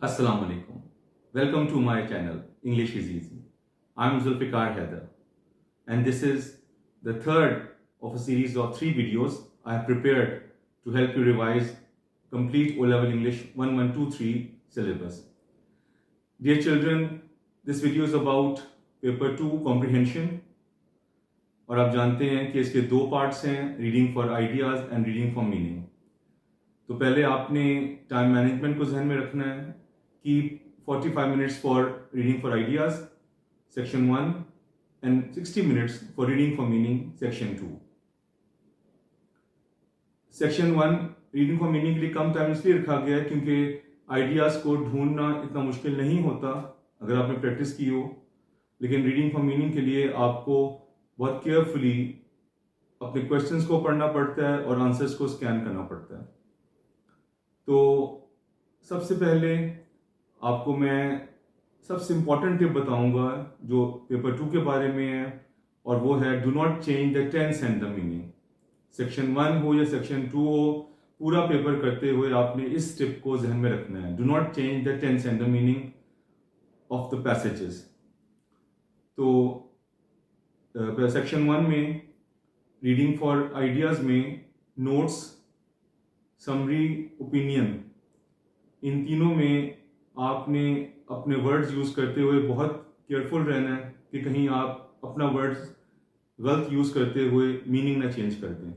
Assalamu alaikum. Welcome to my channel, English is Easy. I'm Zulfikar Haider, and this is the third of a series of 3 videos I have prepared to help you revise complete O-Level English 1123 syllabus. Dear children, this video is about paper 2 comprehension. और आप जानते हैं कि इसके 2 parts हैं, reading for ideas and reading for meaning. तो पहले आपने टाइम मैनेजमेंट को जहन में रखना है कि 45 minutes for reading for ideas, section 1, and 60 minutes for reading for meaning, section 2. Section 1 reading for meaning के लिए कम टाइम इसलिए रखा गया है क्योंकि आइडियाज़ को ढूंढना इतना मुश्किल नहीं होता अगर आपने प्रैक्टिस की हो, लेकिन रीडिंग फॉर मीनिंग के लिए आपको बहुत केयरफुली अपने क्वेश्चंस को पढ़ना पड़ता है और आंसर्स को स्कैन करना पड़ता है. तो सबसे पहले आपको मैं सबसे इम्पॉर्टेंट टिप बताऊंगा जो पेपर 2 के बारे में है, और वो है do not change the tense and the meaning. Section 1 हो या सेक्शन 2 हो, पूरा पेपर करते हुए आपने इस टिप को जहन में रखना है. Do not change the tense and the meaning of the passages. तो सेक्शन 1 में रीडिंग फॉर आइडियाज़ में नोट्स, समरी, ओपिनियन, इन तीनों में आपने अपने वर्ड्स यूज़ करते हुए बहुत केयरफुल रहना है कि कहीं आप अपना वर्ड्स गलत यूज़ करते हुए मीनिंग ना चेंज कर दें.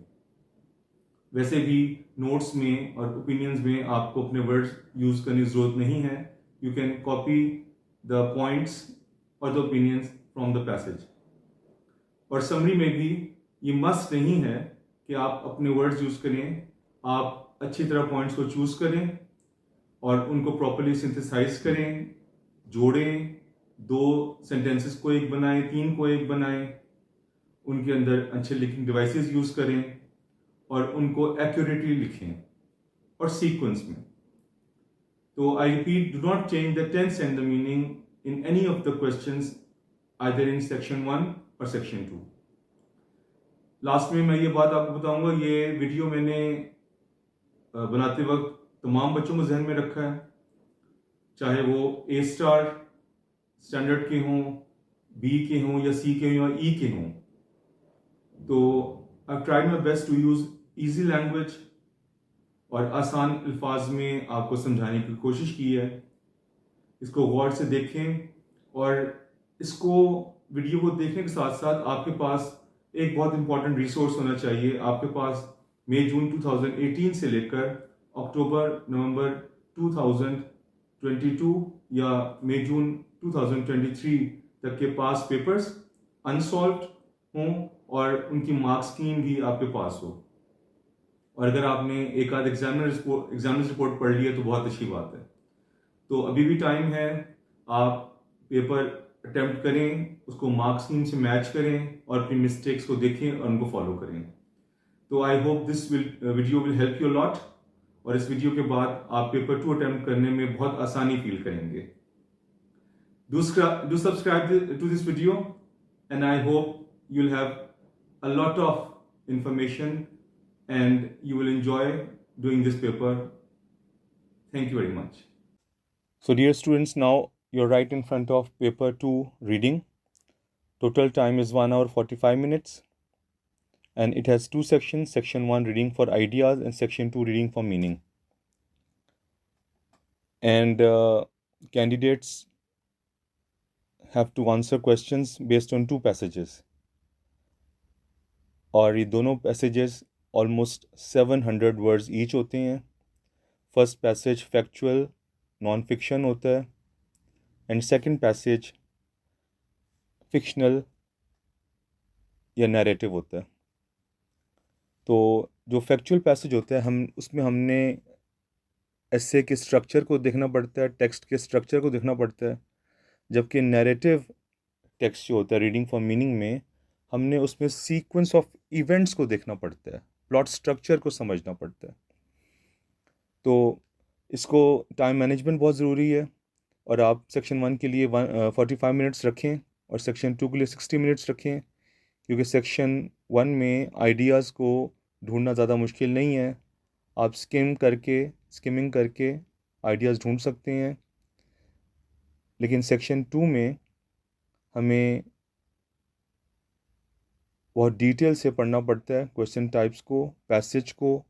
वैसे भी नोट्स में और ओपिनियंस में आपको अपने वर्ड्स यूज़ करने की ज़रूरत नहीं है. You can copy the points और the opinions from the passage. और समरी में भी ये मस्ट नहीं है कि आप अपने वर्ड्स यूज़ करें. आप अच्छी तरह पॉइंट्स को चूज़ करें और उनको प्रॉपर्ली सिंथेसाइज करें, जोड़ें, 2 सेंटेंसेस को एक बनाएं, 3 को एक बनाएं, उनके अंदर अच्छे लिखिंग डिवाइसेस यूज़ करें और उनको एक्यूरेटली लिखें और सीक्वेंस में. तो I repeat, do not change the tense and the meaning in any of the questions either in section 1 और सेक्शन 2. लास्ट में मैं ये बात आपको बताऊंगा, ये वीडियो मैंने बनाते वक्त तमाम बच्चों को जहन में रखा है, चाहे वो A स्टार स्टैंडर्ड के हों, B के हों या C के हों या E के हों. तो I tried my best to use easy language और आसान अल्फाज में आपको समझाने की कोशिश की है. इसको गौर से देखें और इसको वीडियो को देखने के साथ साथ आपके पास एक बहुत इंपॉर्टेंट रिसोर्स होना चाहिए. आपके पास मई-जून 2018 से लेकर अक्टूबर-नवंबर 2022 या मई-जून 2023 तक के पास पेपर्स अनसॉल्व्ड हों और उनकी मार्क स्कीम भी आपके पास हो. और अगर आपने एक आध एग्जामिनर्स रिपोर्ट पढ़ ली है तो बहुत अच्छी बात है. तो अभी भी टाइम है, आप पेपर अटेम्प्ट करें, उसको मार्क स्कीम से मैच करें और अपनी मिस्टेक्स को देखें और उनको फॉलो करें. तो I hope this video will help you lot. और इस वीडियो के बाद आप पेपर 2 अटेम्प्ट करने में बहुत आसानी फील करेंगे. Do subscribe to this video, and I hope you'll have a lot of information and you will enjoy doing this paper. Thank you very much. So dear students, now you're right in front of paper 2 reading. Total time is 1 hour 45 minutes. And it has 2 sections, section 1 reading for ideas and section 2 reading for meaning. And candidates have to answer questions based on 2 passages. और ये दोनों passages almost 700 words each होते हैं. First passage factual non-fiction होता है and second passage fictional या narrative होता है. तो जो फैक्चुअल पैसेज होता है उसमें हमने एसे के स्ट्रक्चर को देखना पड़ता है, टेक्स्ट के स्ट्रक्चर को देखना पड़ता है. जबकि नैरेटिव टेक्स्ट जो होता है रीडिंग फॉर मीनिंग में, हमने उसमें सीक्वेंस ऑफ इवेंट्स को देखना पड़ता है, प्लॉट स्ट्रक्चर को समझना पड़ता है. तो इसको टाइम मैनेजमेंट बहुत ज़रूरी है और आप सेक्शन 1 के लिए 45 मिनट्स रखें और सेक्शन 2 के लिए 60 मिनट्स रखें, क्योंकि सेक्शन 1 में आइडियाज़ को ढूंढना ज़्यादा मुश्किल नहीं है. आप स्किमिंग करके आइडियाज़ ढूंढ सकते हैं लेकिन सेक्शन 2 में हमें बहुत डिटेल से पढ़ना पड़ता है क्वेश्चन टाइप्स को, पैसेज को,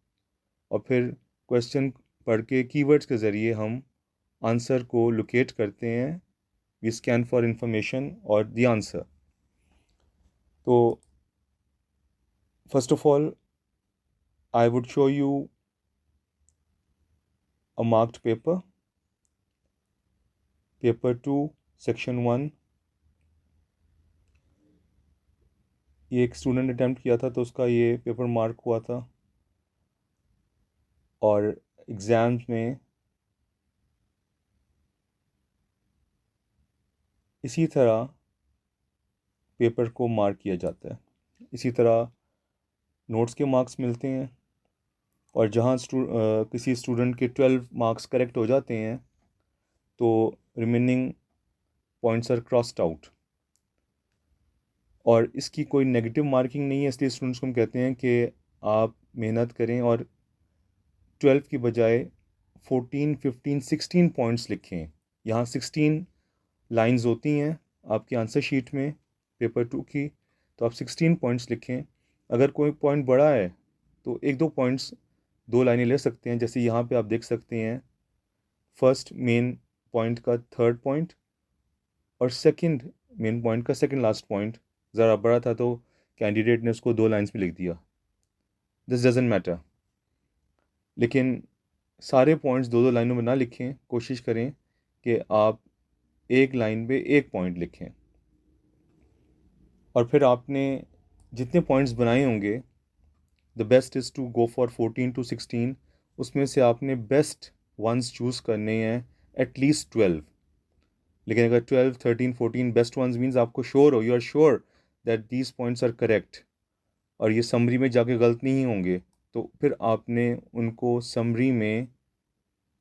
और फिर क्वेश्चन पढ़ के कीवर्ड्स के ज़रिए हम आंसर को लोकेट करते हैं। वी स्कैन फॉर इंफॉर्मेशन और द आंसर। तो first of all I would show you a marked paper, paper 2 section 1। ये एक स्टूडेंट अटेम्प्ट किया था तो उसका ये पेपर मार्क हुआ था, और एग्ज़ाम्स में इसी तरह पेपर को मार्क किया जाता है। इसी तरह नोट्स के मार्क्स मिलते हैं, और जहाँ किसी स्टूडेंट के 12 मार्क्स करेक्ट हो जाते हैं तो remaining points are crossed out. और इसकी कोई नेगेटिव मार्किंग नहीं है, इसलिए स्टूडेंट्स को हम कहते हैं कि आप मेहनत करें और 12 की बजाय 14, 15, 16 पॉइंट्स लिखें। यहाँ 16 लाइंस होती हैं आपकी आंसर शीट में पेपर 2 की, तो आप 16 पॉइंट्स लिखें। अगर कोई पॉइंट बड़ा है तो एक दो पॉइंट्स, दो लाइनें ले सकते हैं। जैसे यहाँ पे आप देख सकते हैं फर्स्ट मेन पॉइंट का थर्ड पॉइंट, और सेकंड मेन पॉइंट का सेकंड लास्ट पॉइंट ज़रा बड़ा था तो कैंडिडेट ने उसको दो लाइंस में लिख दिया। This doesn't matter. लेकिन सारे पॉइंट्स दो दो लाइनों में ना लिखें, कोशिश करें कि आप एक लाइन पे एक पॉइंट लिखें। और फिर आपने जितने पॉइंट्स बनाए होंगे, the best is to go for 14 to 16। उसमें से आपने बेस्ट वंस चूज़ करने हैं, एटलीस्ट 12। लेकिन अगर 12, 13, 14 बेस्ट वंस मीन्स आपको श्योर हो, you are sure that these points are correct और ये समरी में जाके गलत नहीं होंगे, तो फिर आपने उनको समरी में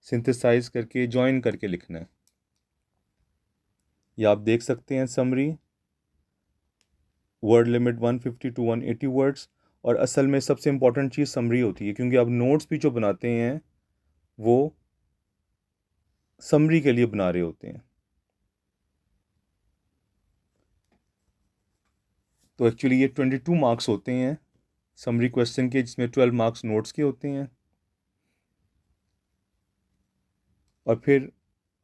सिंथेसाइज करके जॉइन करके लिखना है। ये आप देख सकते हैं summary, word limit 150 to 180 words. और असल में सबसे इम्पॉर्टेंट चीज़ समरी होती है, क्योंकि आप नोट्स भी जो बनाते हैं वो समरी के लिए बना रहे होते हैं। तो एक्चुअली ये 22 मार्क्स होते हैं समरी क्वेश्चन के, जिसमें 12 मार्क्स नोट्स के होते हैं। और फिर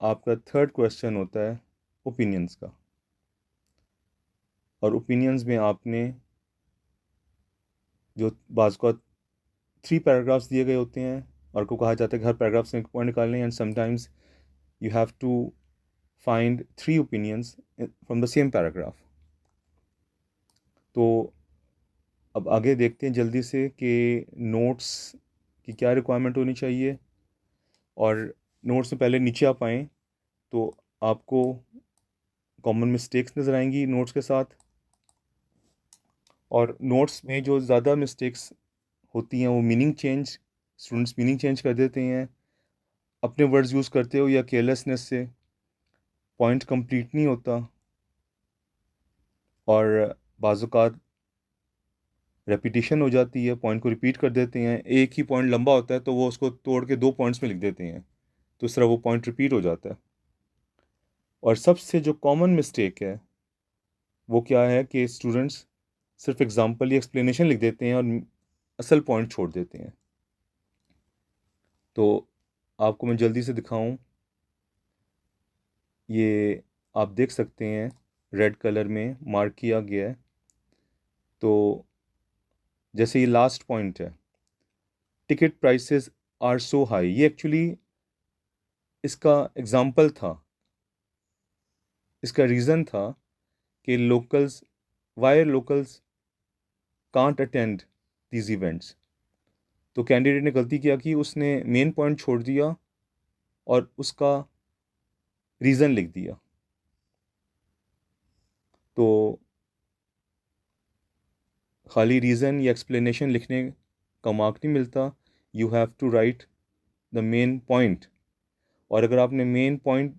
आपका थर्ड क्वेश्चन होता है ओपिनियंस का, और ओपिनियंस में आपने जो बाज़ का 3 पैराग्राफ्स दिए गए होते हैं, और को कहा जाता है कि हर पैराग्राफ से एक पॉइंट निकालने, and sometimes you have to find 3 opinions from the same paragraph. तो अब आगे देखते हैं जल्दी से कि नोट्स की क्या रिक्वायरमेंट होनी चाहिए। और नोट्स में पहले नीचे आप आएँ तो आपको कॉमन मिस्टेक्स नज़र आएंगी नोट्स के साथ। और नोट्स में जो ज़्यादा मिस्टेक्स होती हैं वो meaning change, students meaning change कर देते हैं अपने वर्ड्स यूज़ करते हो, या केयरलेसनेस से पॉइंट कंप्लीट नहीं होता, और बाज़ात रेपिटेशन हो जाती है, पॉइंट को रिपीट कर देते हैं। एक ही पॉइंट लंबा होता है तो वो उसको तोड़ के दो पॉइंट्स में लिख देते हैं, तो इस तरह वो पॉइंट रिपीट हो जाता है। और सबसे जो कॉमन मिस्टेक है वो क्या है कि स्टूडेंट्स सिर्फ एग्जांपल या एक्सप्लेनेशन लिख देते हैं और असल पॉइंट छोड़ देते हैं। तो आपको मैं जल्दी से दिखाऊं, ये आप देख सकते हैं रेड कलर में मार्क किया गया है। तो जैसे ये लास्ट पॉइंट है, ticket prices are so high, ये एक्चुअली इसका एग्जांपल था, इसका रीज़न था कि locals, why locals can't attend these events. तो कैंडिडेट ने गलती किया कि उसने मेन पॉइंट छोड़ दिया और उसका रीज़न लिख दिया। तो खाली रीज़न या एक्सप्लेनेशन लिखने का मार्क नहीं मिलता, you have to write the main point. और अगर आपने मेन पॉइंट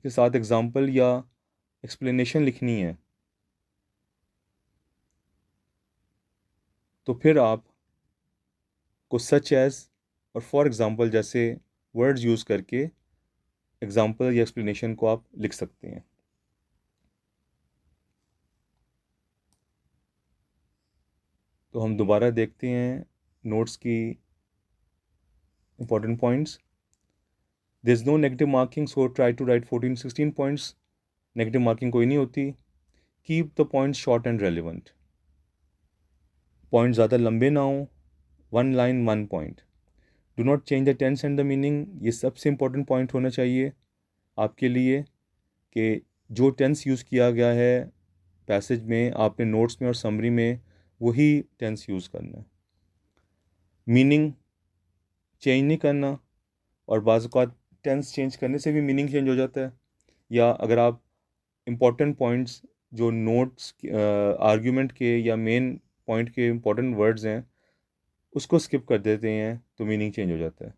के साथ एग्जांपल या एक्सप्लेनेशन लिखनी है तो फिर आप को सच एज और फॉर एग्ज़ाम्पल जैसे वर्ड्स यूज़ करके एग्जाम्पल या एक्सप्लेनेशन को आप लिख सकते हैं। तो हम दोबारा देखते हैं नोट्स की important points. There is no negative marking, so try to write 14-16 points. Negative marking कोई नहीं होती। Keep the points short and relevant. Point ज़्यादा लंबे ना हो, 1 line 1 point. Do not change the tense and the meaning. ये सबसे important point होना चाहिए आपके लिए कि जो टेंस यूज़ किया गया है पैसेज में, आपने नोट्स में और समरी में वही टेंस यूज़ करना है। मीनिंग चेंज नहीं करना, और बाज़ औक़ात टेंस चेंज करने से भी मीनिंग चेंज हो जाता है। या अगर आप इम्पॉर्टेंट पॉइंट्स जो नोट्स आर्ग्यूमेंट के या मेन पॉइंट के इम्पॉर्टेंट वर्ड्स हैं उसको स्किप कर देते हैं तो मीनिंग चेंज हो जाता है।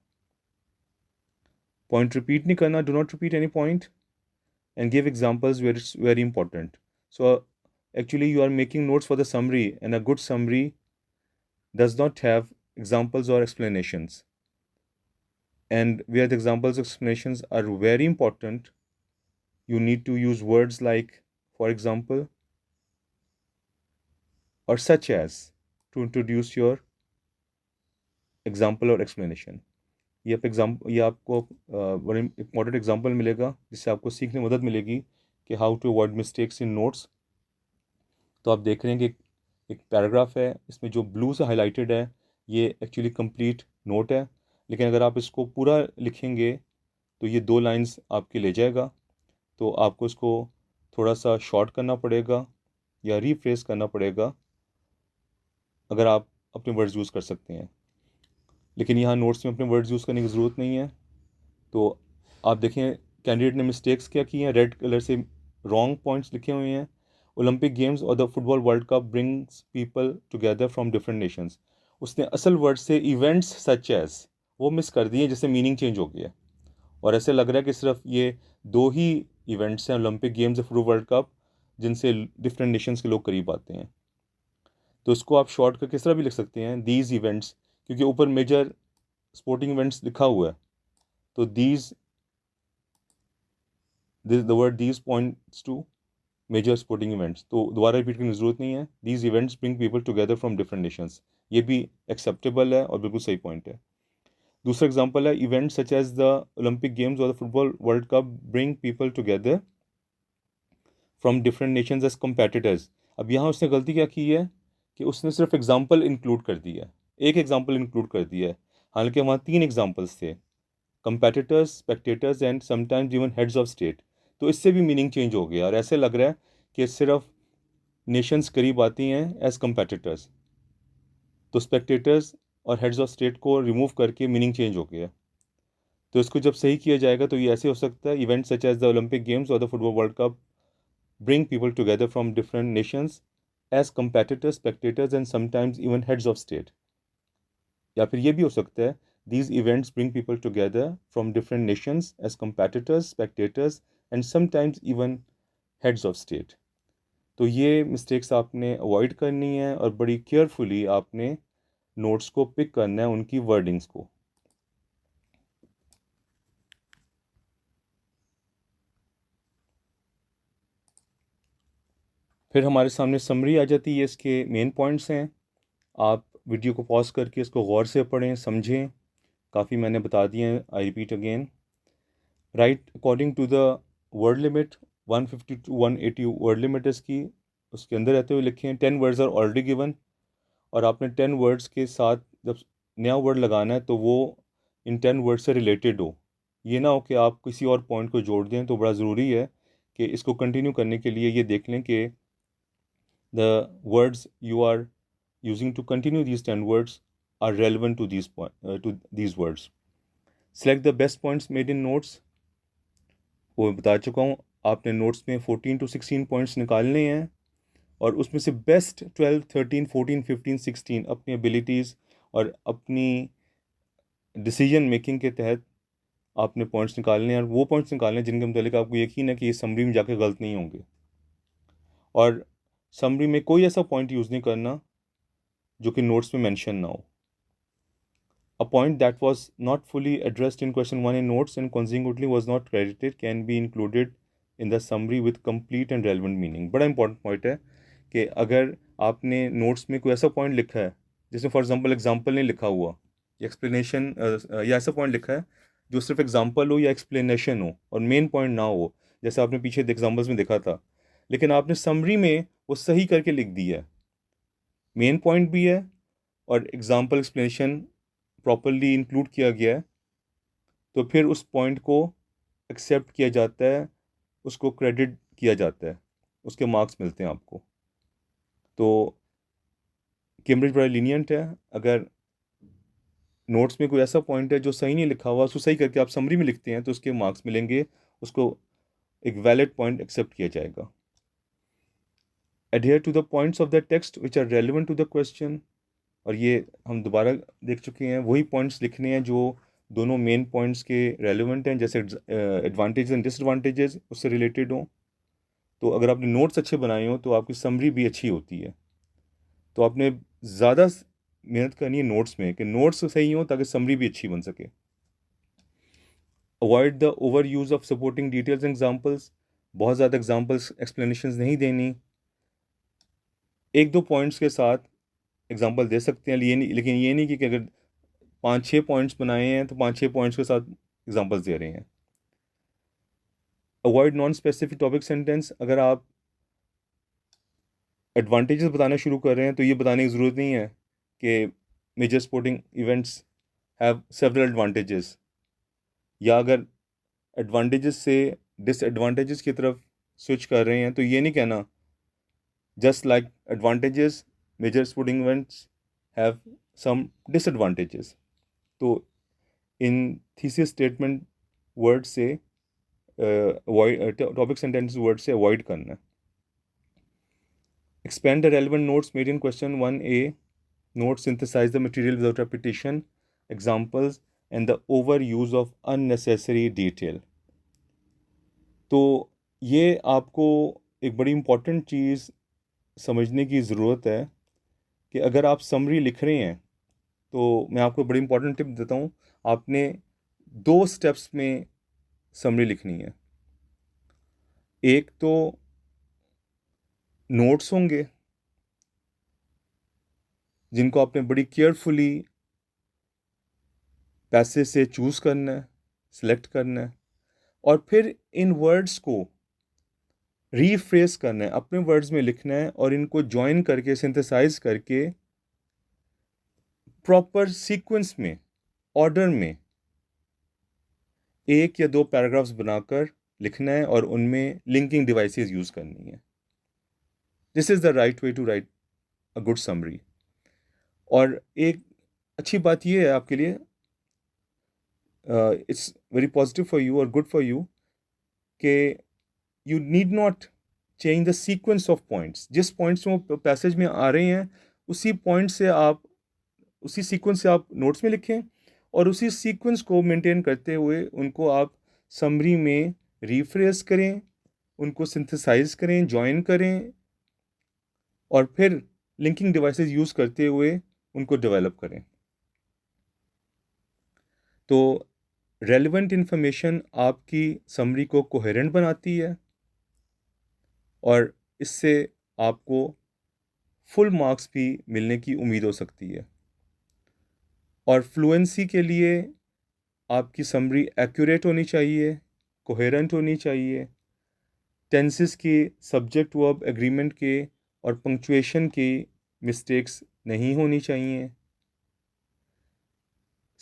पॉइंट रिपीट नहीं करना, do not repeat any point and give examples where it's very important. So actually you are making notes for the summary, and a good summary does not have examples or explanations. And where the examples explanations are very important, you need to use words like for example or such as to introduce your example or explanation. ये आपको बड़े important example मिलेगा जिससे आपको सीखने में मदद मिलेगी कि how to avoid mistakes in notes. तो आप देख रहे हैं कि एक पैराग्राफ है, इसमें जो ब्लू से हाईलाइटेड है ये एक्चुअली कंप्लीट नोट है, लेकिन अगर आप इसको पूरा लिखेंगे तो ये 2 लाइंस आपके ले जाएगा। तो आपको इसको थोड़ा सा शॉर्ट करना पड़ेगा या रीफ्रेस करना पड़ेगा अगर आप अपने वर्ड्स यूज़ कर सकते हैं। लेकिन यहाँ नोट्स में अपने वर्ड्स यूज़ करने की ज़रूरत नहीं है। तो आप देखें कैंडिडेट ने मिस्टेक्स क्या की हैं, रेड कलर से रॉन्ग पॉइंट्स लिखे हुए हैं। ओलंपिक गेम्स और the football World cup brings people together from different Nations. उसने असल वर्ड से इवेंट्स सच एज वो मिस कर दिए जिससे मीनिंग चेंज हो गया, और ऐसे लग रहा है कि सिर्फ ये 2 ही इवेंट्स हैं, ओलंपिक गेम्स और फुटबॉल वर्ल्ड कप, जिनसे डिफरेंट नेशंस के लोग करीब आते हैं। तो इसको आप शॉर्ट कर किस तरह भी लिख सकते हैं, दीज इवेंट्स, क्योंकि ऊपर मेजर स्पोर्टिंग इवेंट्स लिखा हुआ है। तो the word these points to major sporting events. तो दोबारा रिपीट करने की जरूरत नहीं है। These events bring people together from different nations, ये भी एक्सेप्टेबल है और बिल्कुल सही पॉइंट है। दूसरा एग्जांपल है events such as the Olympic games और the football World Cup bring people together from different nations as competitors. अब यहाँ उसने गलती क्या की है कि उसने सिर्फ एग्जाम्पल इंक्लूड कर दिया है, एक एग्जाम्पल इंक्लूड कर दिया है, हालांकि वहाँ 3 एग्जाम्पल्स थे, competitors, spectators and sometimes even heads of state. तो इससे भी मीनिंग चेंज हो गया और ऐसे लग रहा है कि सिर्फ नेशंस करीब आती हैं एज कंपेटिटर्स। तो स्पेक्टेटर्स और हेड्स ऑफ स्टेट को रिमूव करके मीनिंग चेंज हो गया। तो इसको जब सही किया जाएगा तो ये ऐसे हो सकता है, event such as the Olympic games और the football World Cup bring people together from different nations as competitors, spectators and sometimes even heads of state. या फिर ये भी हो सकता है, these events bring people together from different nations as competitors, spectators and sometimes even heads of state। तो ये mistakes आपने अवॉइड करनी है और बड़ी केयरफुली आपने नोट्स को पिक करना है, उनकी वर्डिंग्स को। फिर हमारे सामने समरी आ जाती है, इसके मेन पॉइंट्स हैं। आप वीडियो को पॉज करके इसको गौर से पढ़ें, समझें। काफ़ी मैंने बता दिए हैं, I repeat again. Write according to the word limit, 150 to 180 word limit इसकी, उसके अंदर रहते हुए लिखें 10 वर्ड्स आर ऑलरेडी गिवन। और आपने 10 वर्ड्स के साथ जब नया वर्ड लगाना है तो वो इन 10 वर्ड से रिलेटेड हो। ये ना हो कि आप किसी और पॉइंट को जोड़ दें। तो बड़ा ज़रूरी है कि इसको कंटिन्यू करने के लिए ये देख लें कि the words you are using to continue these 10 words are relevant to these words. Select the best points made in notes, वो बता चुका हूँ। आपने नोट्स में 14 to 16 पॉइंट्स निकालने हैं और उसमें से बेस्ट 12, 13, 14, 15, 16 अपनी एबिलिटीज़ और अपनी डिसीजन मेकिंग के तहत आपने पॉइंट्स निकालने हैं, और वो पॉइंट्स निकालने हैं जिनके मुतालिक आपको यकीन है कि ये समरी में जाके गलत नहीं होंगे। और समरी में कोई ऐसा पॉइंट यूज़ नहीं करना जो कि नोट्स में मेंशन ना हो। A point that was not fully addressed in question 1 in notes and consequently was not credited can be included in the summary with complete and relevant meaning. बड़ा important point है कि अगर आपने notes में कोई ऐसा पॉइंट लिखा है जिसमें फॉर एग्जांपल नहीं लिखा हुआ, एक्सप्लेनेशन या ऐसा पॉइंट लिखा है जो सिर्फ एग्जांपल हो या एक्सप्लेनेशन हो और मेन पॉइंट ना हो, जैसे आपने पीछे एग्जांपल्स में देखा था, लेकिन आपने समरी में वो सही करके लिख दी है, मेन पॉइंट भी है और एग्जांपल एक्सप्लेनेशन प्रॉपरली इंक्लूड किया गया है, तो फिर उस पॉइंट को एक्सेप्ट किया जाता है, उसको क्रेडिट किया जाता है, उसके मार्क्स मिलते हैं आपको। तो कैम्ब्रिज बड़ा लीनियंट है, अगर नोट्स में कोई ऐसा पॉइंट है जो सही नहीं लिखा हुआ, उसको सही करके आप समरी में लिखते हैं तो उसके मार्क्स मिलेंगे, उसको एक वैलिड पॉइंट एक्सेप्ट किया जाएगा। adhere to the points of the text which are relevant to the question, और ये हम दोबारा देख चुके हैं, वही पॉइंट्स लिखने हैं जो दोनों मेन पॉइंट्स के रेलिवेंट हैं, जैसे एडवांटेज एंड डिसएडवांटेजेस उससे रिलेटेड हों। तो अगर आपने नोट्स अच्छे बनाए हो तो आपकी समरी भी अच्छी होती है। तो आपने ज़्यादा मेहनत करनी है नोट्स में कि नोट्स सही हो ताकि समरी भी अच्छी बन सके। Avoid the over use of supporting details and examples, बहुत ज़्यादा एग्जाम्पल्स एक्सप्लेनेशन नहीं देनी, एक दो पॉइंट्स के साथ एग्जाम्पल दे सकते हैं, लेकिन ये नहीं कि अगर 5-6 पॉइंट्स बनाए हैं तो 5-6 पॉइंट्स के साथ एग्जाम्पल्स दे रहे हैं। Avoid non specific topic sentence, अगर आप एडवांटेजेस बताना शुरू कर रहे हैं तो ये बताने की ज़रूरत नहीं है कि major sporting events have several advantages, या अगर एडवांटेजेस से डिसएडवांटेजेस की तरफ स्विच कर रहे हैं तो ये नहीं कहना just like advantages major sporting events have some disadvantages. तो इन थीसिस स्टेटमेंट वर्ड से टॉपिक सेंटेंस वर्ड से अवॉइड करना है। Expand the relevant notes made in question 1A, notes synthesize the material without repetition, examples and the overuse of unnecessary detail। तो ये आपको एक बड़ी इम्पॉर्टेंट चीज़ समझने की ज़रूरत है कि अगर आप समरी लिख रहे हैं तो मैं आपको बड़ी इम्पॉर्टेंट टिप देता हूँ, आपने 2 स्टेप्स में समरी लिखनी है। एक तो नोट्स होंगे जिनको आपने बड़ी केयरफुली पैसे से चूज़ करना है, सिलेक्ट करना है, और फिर इन वर्ड्स को रीफ्रेस करना है, अपने वर्ड्स में लिखना है और इनको ज्वाइन करके सिंथेसाइज करके प्रॉपर सीक्वेंस में, ऑर्डर में 1 या 2 पैराग्राफ्स बनाकर लिखना है और उनमें लिंकिंग डिवाइसेस यूज़ करनी है। This is the right way to write a good summary. और एक अच्छी बात यह है आपके लिए, it's very positive for you और गुड फॉर यू, कि you need not change the sequence of points. जिस पॉइंट्स में वो पैसेज में आ रहे हैं उसी पॉइंट से आप, उसी सीक्वेंस से आप नोट्स में लिखें और उसी सीक्वेंस को मेंटेन करते हुए उनको आप समरी में रिफ्रेश करें, उनको सिंथेसाइज करें, जॉइन करें और फिर लिंकिंग डिवाइसेस यूज़ करते हुए उनको डेवलप करें। तो रेलेवेंट इन्फॉर्मेशन आपकी समरी को कोहेरेंट बनाती है और इससे आपको फुल मार्क्स भी मिलने की उम्मीद हो सकती है। और फ्लुएंसी के लिए आपकी समरी एक्यूरेट होनी चाहिए, कोहेरेंट होनी चाहिए, टेंसेस के, सब्जेक्ट वर्ब एग्रीमेंट के और पंक्चुएशन की मिस्टेक्स नहीं होनी चाहिए,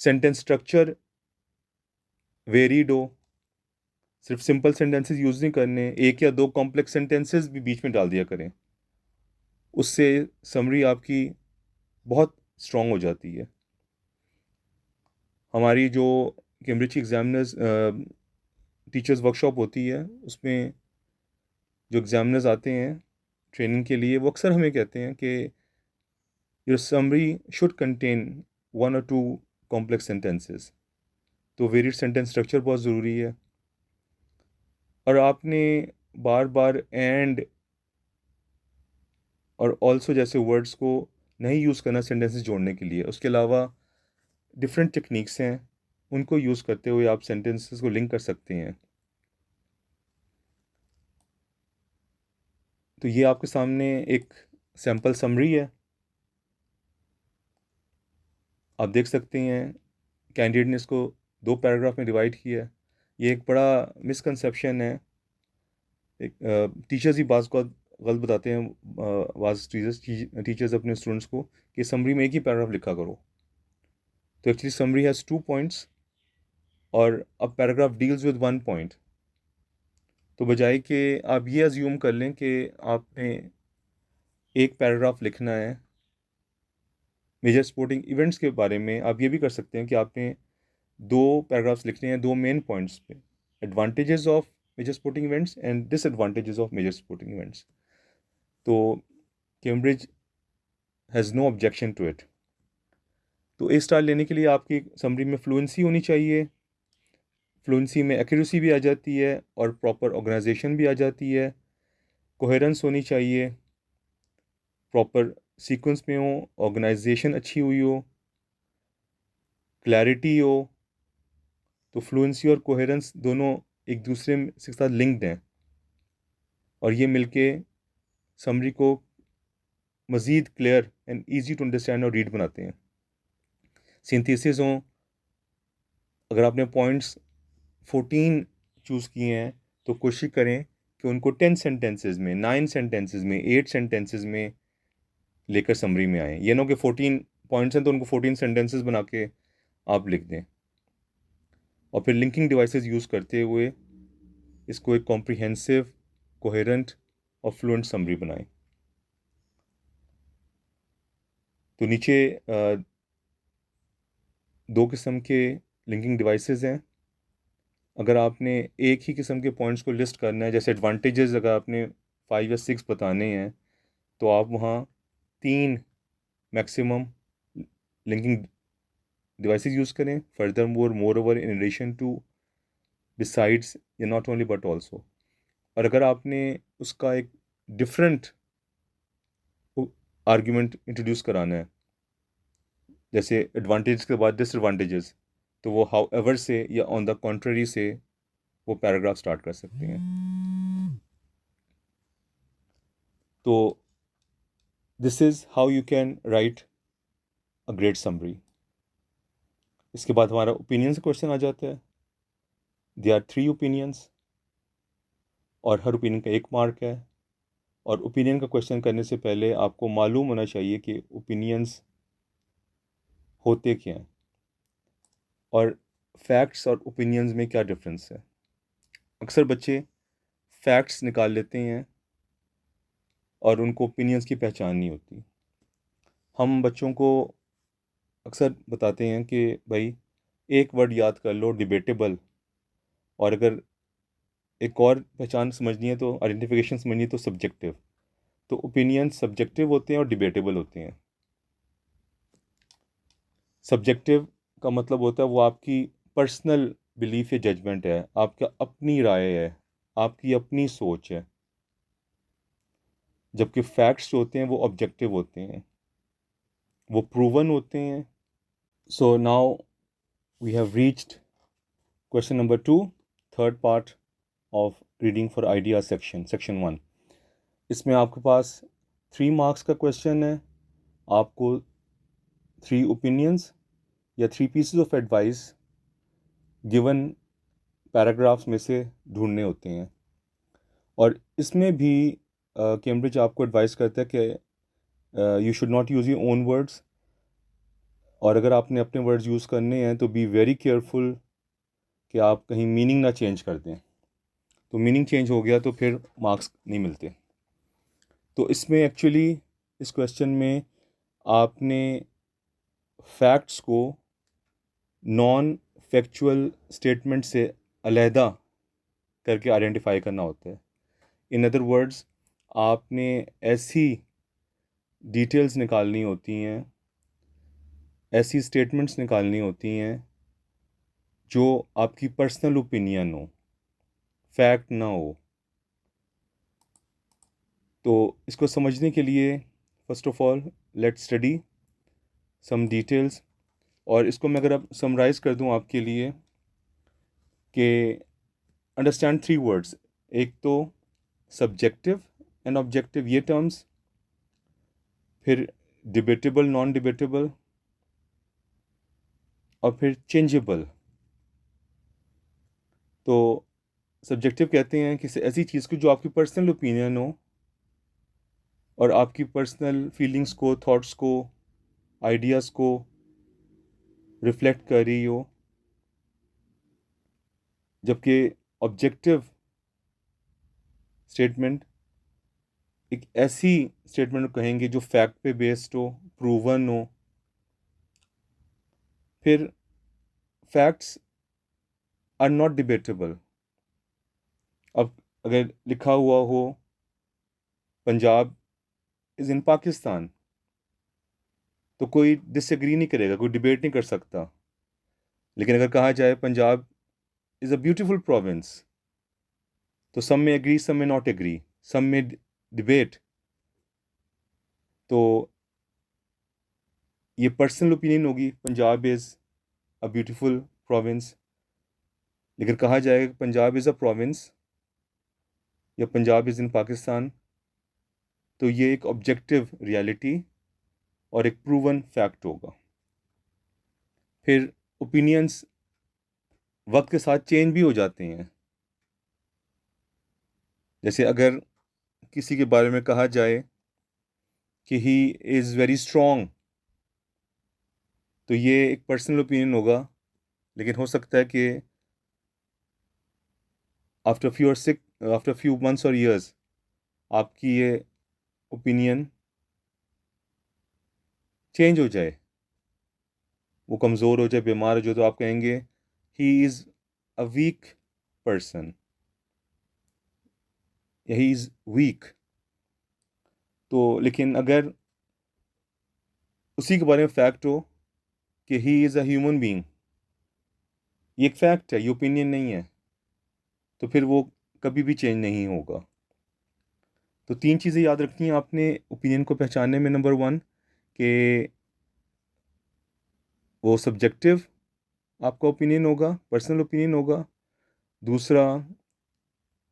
सेंटेंस स्ट्रक्चर वेरीड हो, सिर्फ सिंपल सेंटेंसेस यूज़ नहीं करने, 1 या 2 कॉम्प्लेक्स सेंटेंसेस भी बीच में डाल दिया करें, उससे समरी आपकी बहुत स्ट्रॉन्ग हो जाती है। हमारी जो कैम्ब्रिज एग्जामिनर्स टीचर्स वर्कशॉप होती है उसमें जो एग्जामिनर्स आते हैं ट्रेनिंग के लिए, वो अक्सर हमें कहते हैं कि योर समरी शुड कंटेन 1 और 2 कॉम्प्लेक्स सेंटेंसेस। तो वेरिड सेंटेंस स्ट्रक्चर बहुत ज़रूरी है और आपने बार बार एंड और ऑल्सो जैसे वर्ड्स को नहीं यूज़ करना सेंटेंसेस जोड़ने के लिए। उसके अलावा डिफरेंट टेक्निक्स हैं, उनको यूज़ करते हुए आप सेंटेंसेस को लिंक कर सकते हैं। तो ये आपके सामने एक सैम्पल समरी है, आप देख सकते हैं कैंडिडेट ने इसको 2 पैराग्राफ में डिवाइड किया है। ये एक बड़ा मिसकंसेप्शन है। एक टीचर्स ही बाज़ को गलत बताते हैं, बाज़ टीचर्स अपने स्टूडेंट्स को कि समरी में एक ही पैराग्राफ लिखा करो। तो एक्चुअली समरी हैज़ 2 पॉइंट्स और a paragraph deals with 1 point. तो बजाय कि आप ये अज्यूम कर लें कि आपने एक पैराग्राफ लिखना है मेजर स्पोर्टिंग इवेंट्स के बारे में, आप ये भी कर सकते हैं कि आपने 2 पैराग्राफ्स लिखने हैं 2 मेन पॉइंट्स पे, advantages of major sporting events and disadvantages of major sporting events. तो Cambridge has no objection to it. तो ए स्टार लेने के लिए आपकी समरी में फ्लुएंसी होनी चाहिए, फ्लुएंसी में एक्यूरेसी भी आ जाती है और प्रॉपर ऑर्गेनाइजेशन भी आ जाती है, कोहेरेंस होनी चाहिए, प्रॉपर सीक्वेंस में हो, ऑर्गेनाइजेशन अच्छी हुई हो, क्लैरिटी हो। तो फ्लुएंसी और कोहेरेंस दोनों एक दूसरे से साथ लिंक्ड हैं और ये मिलके समरी को मज़ीद clear and easy to understand और रीड बनाते हैं। सिंथेसिस हों, अगर आपने पॉइंट्स 14 चूज़ किए हैं तो कोशिश करें कि उनको 10 सेंटेंसेस में, 9 सेंटेंसेस में, 8 सेंटेंसेस में लेकर समरी में आए। ये ना कि 14 पॉइंट्स हैं तो उनको 14 सेंटेंसेस बना के आप लिख दें और फिर लिंकिंग डिवाइसेस यूज़ करते हुए इसको एक कॉम्प्रिहेंसिव, कोहेरेंट और फ्लुएंट समरी बनाएं। तो नीचे 2 किस्म के लिंकिंग डिवाइसेस हैं। अगर आपने एक ही किस्म के पॉइंट्स को लिस्ट करना है, जैसे एडवांटेजेस अगर आपने 5 या 6 बताने हैं तो आप वहाँ 3 मैक्सिमम लिंकिंग डिवाइसेस यूज़ करें। Further more over in addition to, besides या नॉट ओनली बट ऑल्सो। और अगर आपने उसका एक डिफरेंट आर्ग्यूमेंट इंट्रोड्यूस कराना है, जैसे एडवांटेज के बाद डिसएडवांटेजेस, तो वो हाउ एवर से या ऑन द कॉन्ट्ररी से वो पैराग्राफ स्टार्ट कर सकते हैं। तो this is how you can write a great summary. इसके बाद हमारा ओपिनियन से क्वेश्चन आ जाता है। दे आर 3 ओपिनियंस और हर ओपिनियन का 1 मार्क है। और ओपिनियन का क्वेश्चन करने से पहले आपको मालूम होना चाहिए कि ओपिनियंस होते क्या हैं और फैक्ट्स और ओपिनियंस में क्या डिफरेंस है। अक्सर बच्चे फैक्ट्स निकाल लेते हैं और उनको ओपिनियंस की पहचान नहीं होती। हम बच्चों को अक्सर बताते हैं कि भाई एक वर्ड याद कर लो, डिबेटेबल। और अगर एक और पहचान समझनी है तो आइडेंटिफिकेशन समझनी है तो सब्जेक्टिव। तो ओपिनियन सब्जेक्टिव होते हैं और डिबेटेबल होते हैं। सब्जेक्टिव का मतलब होता है वो आपकी पर्सनल बिलीफ या जजमेंट है, आपका अपनी राय है, आपकी अपनी सोच है। जबकि फैक्ट्स जो होते हैं वो ऑब्जेक्टिव होते हैं, वो प्रूवन होते हैं। So now we have reached question number 2, third part of reading for idea section 1। इसमें आपके पास 3 मार्क्स का क्वेश्चन है। आपको 3 ओपिनियंस या 3 pieces of advice given paragraphs में से ढूंढने होते हैं। और इसमें भी कैम्ब्रिज आपको एडवाइस करता है कि you should not use your own words, और अगर आपने अपने वर्ड्स यूज़ करने हैं तो बी वेरी केयरफुल कि आप कहीं मीनिंग ना चेंज कर दें। तो मीनिंग चेंज हो गया तो फिर मार्क्स नहीं मिलते। तो इसमें एक्चुअली इस क्वेश्चन में आपने फैक्ट्स को नॉन फैक्चुअल स्टेटमेंट से अलहदा करके आइडेंटिफाई करना होता है। इन अदर वर्ड्स, आपने ऐसी डिटेल्स निकालनी होती हैं, ऐसी स्टेटमेंट्स निकालनी होती हैं जो आपकी पर्सनल ओपिनियन हो, फैक्ट ना हो। तो इसको समझने के लिए first of all let's study some details और इसको मैं अगर अब समराइज़ कर दूं आपके लिए कि अंडरस्टैंड 3 वर्ड्स, एक तो सब्जेक्टिव एंड ऑब्जेक्टिव, ये टर्म्स, फिर डिबेटेबल नॉन डिबेटेबल, और फिर चेंजेबल। तो सब्जेक्टिव कहते हैं किसी ऐसी चीज़ को जो आपकी पर्सनल ओपिनियन हो और आपकी पर्सनल फीलिंग्स को, थॉट्स को, आइडियाज़ को रिफ्लेक्ट कर रही हो। जबकि ऑब्जेक्टिव स्टेटमेंट एक ऐसी स्टेटमेंट को कहेंगे जो फैक्ट पे बेस्ड हो, प्रूवन हो। फिर फैक्ट्स आर नॉट डिबेटेबल। अब अगर लिखा हुआ हो पंजाब इज़ इन पाकिस्तान, तो कोई डिसएग्री नहीं करेगा, कोई डिबेट नहीं कर सकता। लेकिन अगर कहा जाए Punjab is a beautiful province, तो सम में एग्री, सम में नॉट एग्री, सम में डिबेट। तो ये पर्सनल ओपिनियन होगी, Punjab is a beautiful province. लेकिन कहा जाएगा कि पंजाब इज़ अ प्रोविंस या पंजाब इज़ इन पाकिस्तान, तो ये एक ऑब्जेक्टिव रियलिटी और एक प्रूवन फैक्ट होगा। फिर ओपिनियंस वक्त के साथ चेंज भी हो जाते हैं। जैसे अगर किसी के बारे में कहा जाए कि ही इज़ वेरी स्ट्रॉन्ग, तो ये एक पर्सनल ओपिनियन होगा। लेकिन हो सकता है कि आफ्टर फ्यू मंथ्स और ईयर्स आपकी ये ओपिनियन चेंज हो जाए, वो कमज़ोर हो जाए, बीमार हो जाए, तो आप कहेंगे he is a weak person, he is week. तो लेकिन अगर उसी के बारे में फैक्ट हो कि he is a human being, ये एक फैक्ट है, ये ओपिनियन नहीं है, तो फिर वो कभी भी चेंज नहीं होगा। तो 3 चीज़ें याद रखनी है आपने ओपिनियन को पहचानने में। नंबर 1 कि वो सब्जेक्टिव आपका ओपिनियन होगा, पर्सनल ओपिनियन होगा। दूसरा,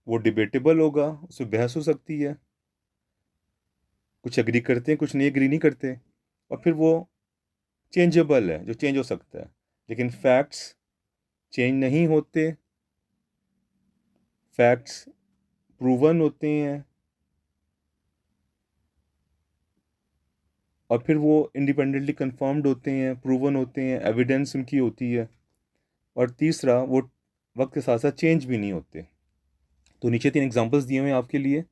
वो डिबेटेबल होगा, उसमें बहस हो सकती है, कुछ एग्री करते हैं, कुछ नहीं एग्री नहीं करते। और फिर वो चेंजेबल है, जो चेंज हो सकता है। लेकिन फैक्ट्स चेंज नहीं होते, फैक्ट्स प्रूवन होते हैं, और फिर वो इंडिपेंडेंटली कंफर्म्ड होते हैं, प्रूवन होते हैं, एविडेंस उनकी होती है। और तीसरा, वो वक्त के साथ साथ चेंज भी नहीं होते। तो नीचे 3 एग्जांपल्स दिए हुए हैं आपके लिए।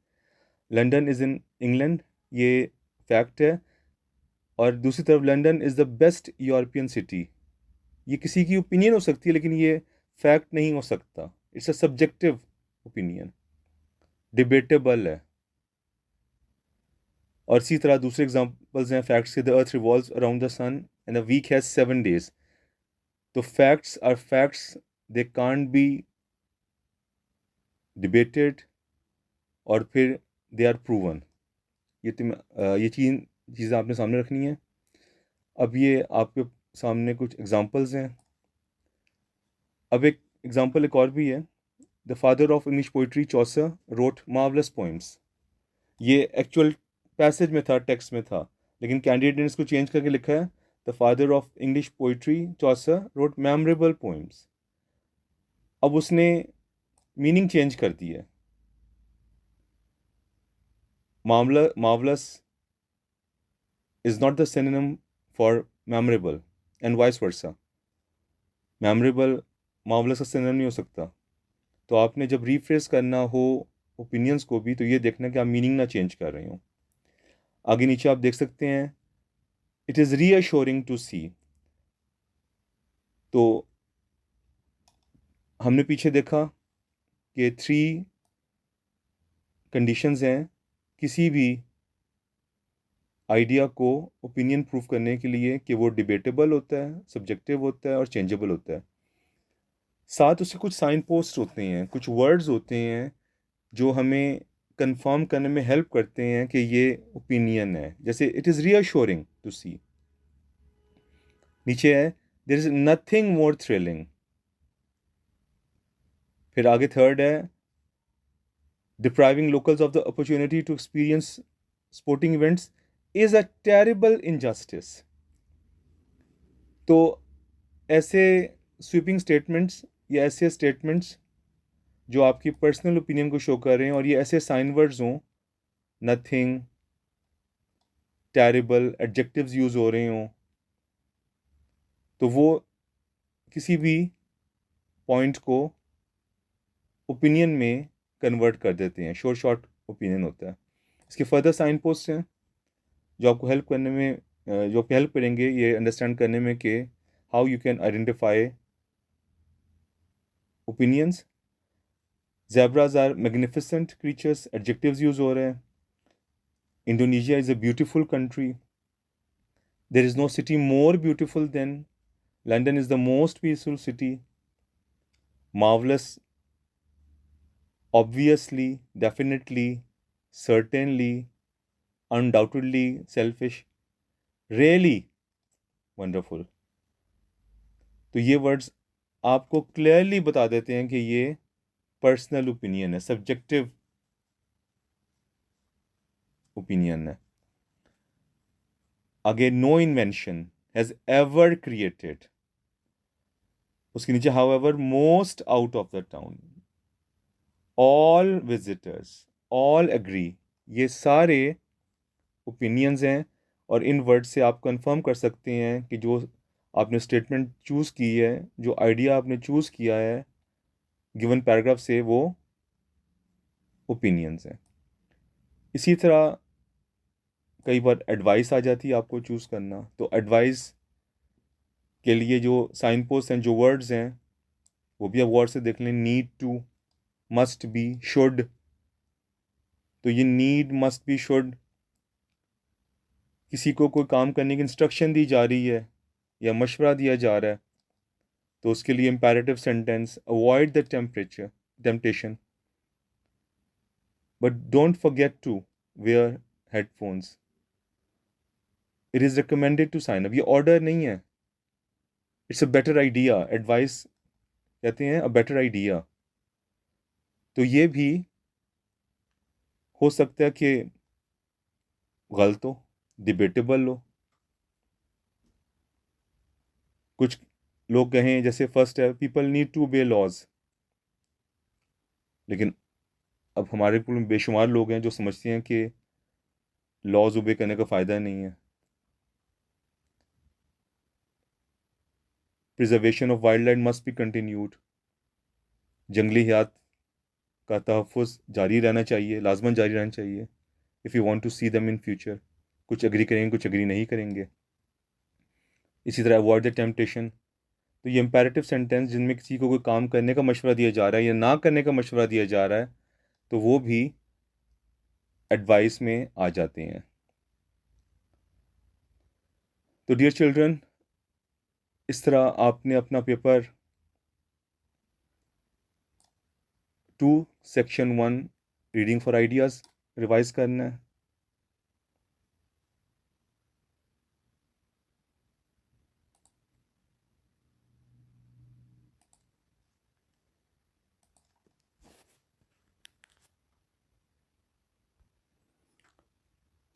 लंदन इज़ इन इंग्लैंड, ये फैक्ट है। और दूसरी तरफ London is the best European city, ये किसी की ओपिनियन हो सकती है, लेकिन ये फैक्ट नहीं हो सकता। It's a subjective opinion, debatable है। और इसी तरह दूसरे एग्जांपल्स हैं फैक्ट्स के। The earth revolves around the sun and a week has 7 days। तो facts are facts, they can't be debated, और फिर दे आर प्रूवन। ये 3 चीज़ें आपने सामने रखनी है। अब ये आपके सामने कुछ एग्जांपल्स हैं। अब एक एग्जांपल एक और भी है। The father of English poetry Chaucer wrote marvellous poems. ये एक्चुअल पैसेज में था, टेक्स्ट में था, लेकिन कैंडिडेट ने इसको चेंज करके लिखा है the father of English poetry Chaucer wrote memorable poems. अब उसने मीनिंग चेंज कर दी है। Marvellous is not the synonym for memorable and vice versa. Memorable marvellous का सिनोनिम नहीं हो सकता। तो आपने जब रीफ्रेस करना हो ओपिनियंस को भी, तो ये देखना कि आप मीनिंग ना चेंज कर रहे हो। आगे नीचे आप देख सकते हैं, इट इज़ रीअश्योरिंग टू सी। तो हमने पीछे देखा कि 3 कंडीशंस हैं किसी भी आइडिया को ओपिनियन प्रूफ करने के लिए, कि वो डिबेटेबल होता है, सब्जेक्टिव होता है और चेंजेबल होता है। साथ उसके कुछ साइन पोस्ट होते हैं, कुछ वर्ड्स होते हैं जो हमें कंफर्म करने में हेल्प करते हैं कि ये ओपिनियन है। जैसे it is reassuring to see, नीचे है there is nothing more thrilling. फिर आगे थर्ड है depriving locals of the opportunity to experience sporting events is a terrible injustice। तो ऐसे स्वीपिंग स्टेटमेंट्स या ऐसे स्टेटमेंट्स जो आपकी पर्सनल ओपिनियन को शो कर रहे हैं और ये ऐसे साइन वर्ड्स हों, नथिंग, टेरिबल, एडजेक्टिव्स यूज़ हो रहे हों, तो वो किसी भी पॉइंट को ओपिनियन में कन्वर्ट कर देते हैं, शॉर्ट ओपिनियन होता है। इसके फर्दर साइन पोस्ट हैं जो आपको हेल्प करने में जो आपको हेल्प करेंगे ये अंडरस्टैंड करने में कि how you can identify opinions. Zebras are magnificent creatures, adjectives use हो रहे हैं। Indonesia is a beautiful country. There is no city more beautiful than London is the most peaceful city. Marvelous, obviously, definitely, certainly, undoubtedly, selfish, really wonderful। तो ये words आपको clearly बता देते हैं कि ये पर्सनल ओपिनियन है, सब्जेक्टिव ओपिनियन है। आगे no invention has ever created, उसके नीचे however most out of the town, all visitors, all agree, ये सारे ओपिनियंस हैं और इन वर्ड से आप कंफर्म कर सकते हैं कि जो आपने स्टेटमेंट चूज़ की है, जो आइडिया आपने चूज़ किया है गिवन पैराग्राफ से, वो ओपिनियंस हैं। इसी तरह कई बार एडवाइस आ जाती है आपको चूज़ करना, तो एडवाइस के लिए जो साइन पोस्ट हैं, जो वर्ड्स हैं, वो भी आप गौर से देख लें। Need to, must be, should. तो ये नीड, मस्ट बी, शुड किसी को कोई काम करने की इंस्ट्रक्शन दी जा रही है या मशवरा दिया जा रहा है, तो उसके लिए imperative sentence, avoid the temptation but don't forget to wear headphones, it is recommended to sign up. ये ऑर्डर नहीं है, it's a better idea. Advice कहते हैं अ बेटर आइडिया। तो ये भी हो सकता है कि गलत हो, डिबेटेबल हो। कुछ लोग कहें, जैसे फर्स्ट है people need to obey laws, लेकिन अब हमारे कुल में बेशुमार लोग हैं जो समझते हैं कि लॉज ओबे करने का फ़ायदा नहीं है। Preservation of wild life must be continued, जंगली हयात का तहफ़्फ़ुज़ जारी रहना चाहिए, लाजमन जारी रहना चाहिए। If you want to see them in future, कुछ एग्री करेंगे, कुछ एग्री नहीं करेंगे। इसी तरह अवॉइड द टेम्पटेशन, तो ये इम्पेरेटिव सेंटेंस जिनमें किसी को कोई काम करने का मशवरा दिया जा रहा है या ना करने का मशवरा दिया जा रहा है, तो वो भी एडवाइस में आ जाते हैं। तो डियर चिल्ड्रन, इस तरह आपने अपना paper 2 section 1 reading for ideas revise करना है।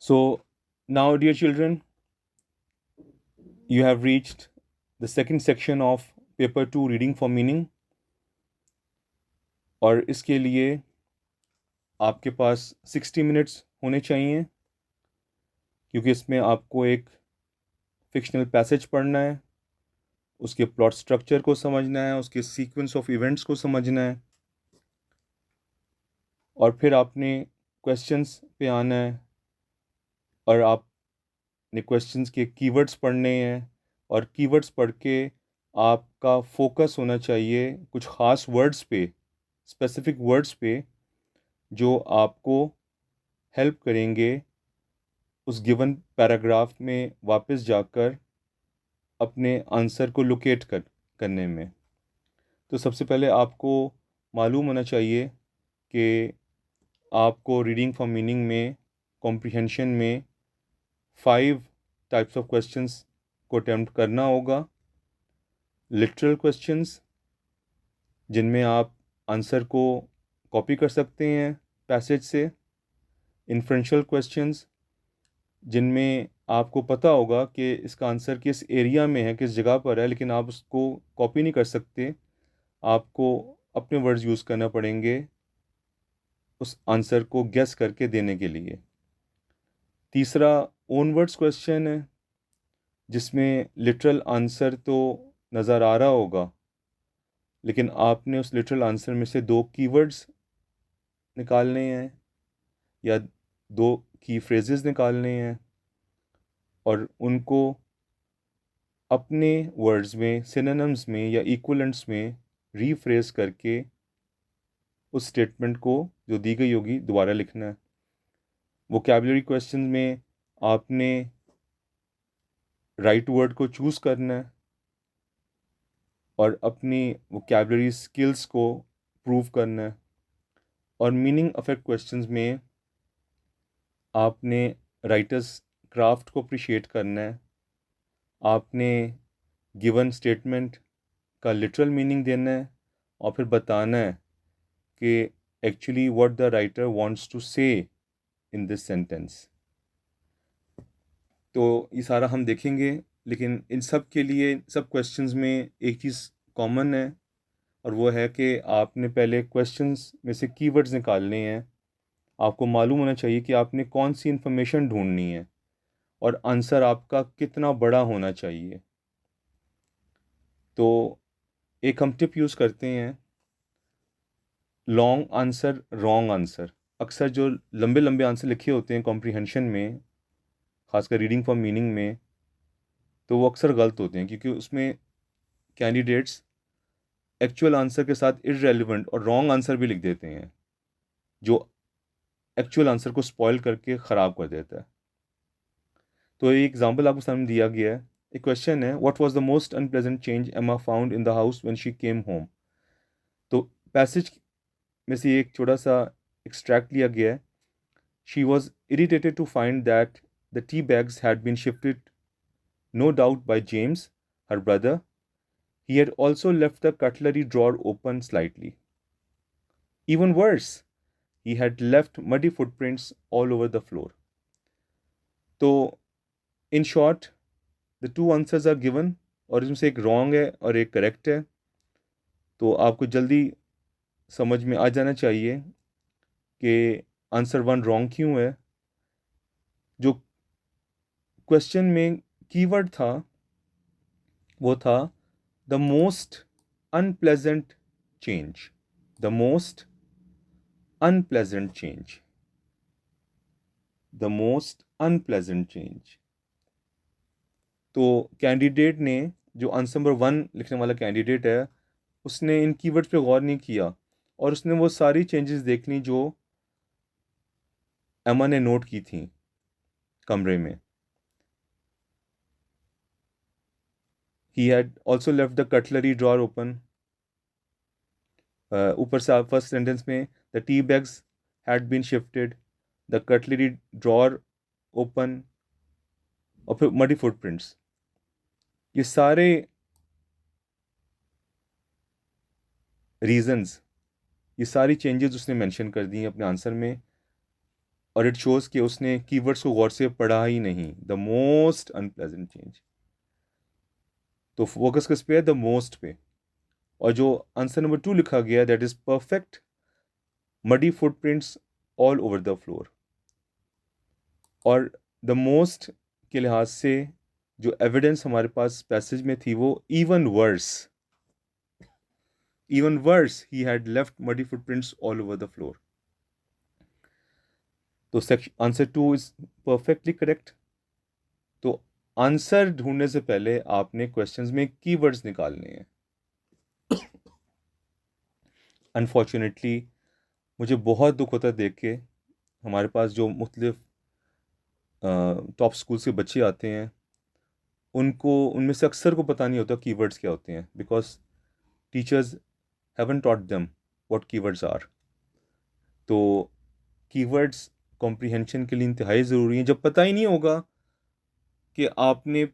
So now, dear children, you have reached the second section of paper 2 reading for meaning, और इसके लिए आपके पास 60 मिनट्स होने चाहिए, क्योंकि इसमें आपको एक फिक्शनल पैसेज पढ़ना है, उसके प्लॉट स्ट्रक्चर को समझना है, उसके सीक्वेंस ऑफ इवेंट्स को समझना है, और फिर आपने क्वेश्चंस पे आना है और आपने क्वेश्चंस के कीवर्ड्स पढ़ने हैं, और कीवर्ड्स पढ़ के आपका फोकस होना चाहिए कुछ ख़ास वर्ड्स पे, स्पेसिफिक वर्ड्स पे, जो आपको हेल्प करेंगे उस गिवन पैराग्राफ में वापस जाकर अपने आंसर को लोकेट करने में। तो सबसे पहले आपको मालूम होना चाहिए कि आपको रीडिंग फॉर मीनिंग में, कॉम्प्रिहेंशन में 5 टाइप्स ऑफ क्वेश्चंस को अटेम्प्ट करना होगा, लिटरल क्वेश्चंस जिनमें आप आंसर को कॉपी कर सकते हैं पैसेज से, इन्फ्रेंशियल क्वेश्चंस जिनमें आपको पता होगा कि इसका आंसर किस एरिया में है, किस जगह पर है, लेकिन आप उसको कॉपी नहीं कर सकते, आपको अपने वर्ड्स यूज़ करना पड़ेंगे उस आंसर को गेस करके देने के लिए। तीसरा ओन वर्ड्स क्वेश्चन है जिसमें लिटरल आंसर तो नज़र आ रहा होगा, लेकिन आपने उस लिटरल आंसर में से 2 कीवर्ड्स निकालने हैं या 2 की फ्रेजेस निकालने हैं और उनको अपने वर्ड्स में, सिनोनिम्स में या इक्विवेलेंट्स में रीफ्रेज करके उस स्टेटमेंट को जो दी गई होगी दोबारा लिखना है। वोकैबुलरी क्वेश्चन में आपने राइट वर्ड को चूज़ करना है और अपनी वोकैबुलरी स्किल्स को प्रूव करना है। और मीनिंग अफेक्ट क्वेश्चंस में आपने राइटर्स क्राफ्ट को अप्रिशिएट करना है, आपने गिवन स्टेटमेंट का लिटरल मीनिंग देना है और फिर बताना है कि actually what the writer wants to say in this sentence. तो ये सारा हम देखेंगे, लेकिन इन सब के लिए, सब क्वेश्चंस में एक चीज़ कॉमन है और वो है कि आपने पहले क्वेश्चंस में से कीवर्ड्स निकालने हैं। आपको मालूम होना चाहिए कि आपने कौन सी इन्फॉर्मेशन ढूंढनी है और आंसर आपका कितना बड़ा होना चाहिए। तो एक हम टिप यूज़ करते हैं, लॉन्ग आंसर रॉन्ग आंसर। अक्सर जो लंबे लंबे आंसर लिखे होते हैं कॉम्प्रिहेंशन में, खासकर रीडिंग फॉर मीनिंग में, तो वो अक्सर गलत होते हैं क्योंकि उसमें कैंडिडेट्स एक्चुअल आंसर के साथ इररेलेवेंट और रॉन्ग आंसर भी लिख देते हैं जो एक्चुअल आंसर को स्पॉइल करके ख़राब कर देता है। तो एक एग्जांपल आपको सामने दिया गया है। एक क्वेश्चन है, what was the most unpleasant change Emma found in the house when she came home. तो पैसेज में से एक छोटा सा एक्सट्रैक्ट लिया गया है। She was irritated to find that the tea bags had been shifted, no doubt by James, her brother. He had also left the cutlery drawer open slightly. Even worse, he had left muddy footprints all over the floor. तो in short the two answers are given और इसमें से एक wrong है और एक correct है। तो आपको जल्दी समझ में आ जाना चाहिए कि आंसर 1 रॉन्ग क्यों है। जो क्वेश्चन में कीवर्ड था वो था the most unpleasant change, the most unpleasant change, the most unpleasant change. तो कैंडिडेट ने, जो आंसर नंबर 1 लिखने वाला कैंडिडेट है, उसने इन कीवर्ड्स पे गौर नहीं किया और उसने वो सारी चेंजेस देख ली जो एमा ने नोट की थी कमरे में। He had also left the cutlery drawer open. ऊपर से आप फर्स्ट सेंटेंस में the tea bags had been shifted, the cutlery drawer open और फिर मडी फुटप्रिंट्स। ये सारे रीजंस, ये सारी चेंजेस उसने मेंशन कर दी अपने आंसर में और इट शोज़ कि उसने कीवर्ड्स को गौर से पढ़ा ही नहीं। द मोस्ट अनप्लेजेंट चेंज, तो फोकस किस पे है? द मोस्ट पे। और जो आंसर नंबर 2 लिखा गया, that is perfect muddy footprints all over the floor. और द मोस्ट के लिहाज से जो एविडेंस हमारे पास पैसेज में थी वो even worse, he had left muddy footprints all over the floor. तो आंसर 2 इज परफेक्टली करेक्ट। तो आंसर ढूंढने से पहले आपने क्वेश्चंस में कीवर्ड्स निकालने हैं। अनफॉर्चुनेटली मुझे बहुत दुख होता है देख के, हमारे पास जो मुख्तलिफ टॉप स्कूल से बच्चे आते हैं, उनमें से अक्सर को पता नहीं होता कीवर्ड्स क्या होते हैं, because teachers haven't taught them what keywords are. तो कीवर्ड्स कॉम्प्रिहेंशन के लिए इंतहाई ज़रूरी हैं। जब पता ही नहीं होगा कि आपने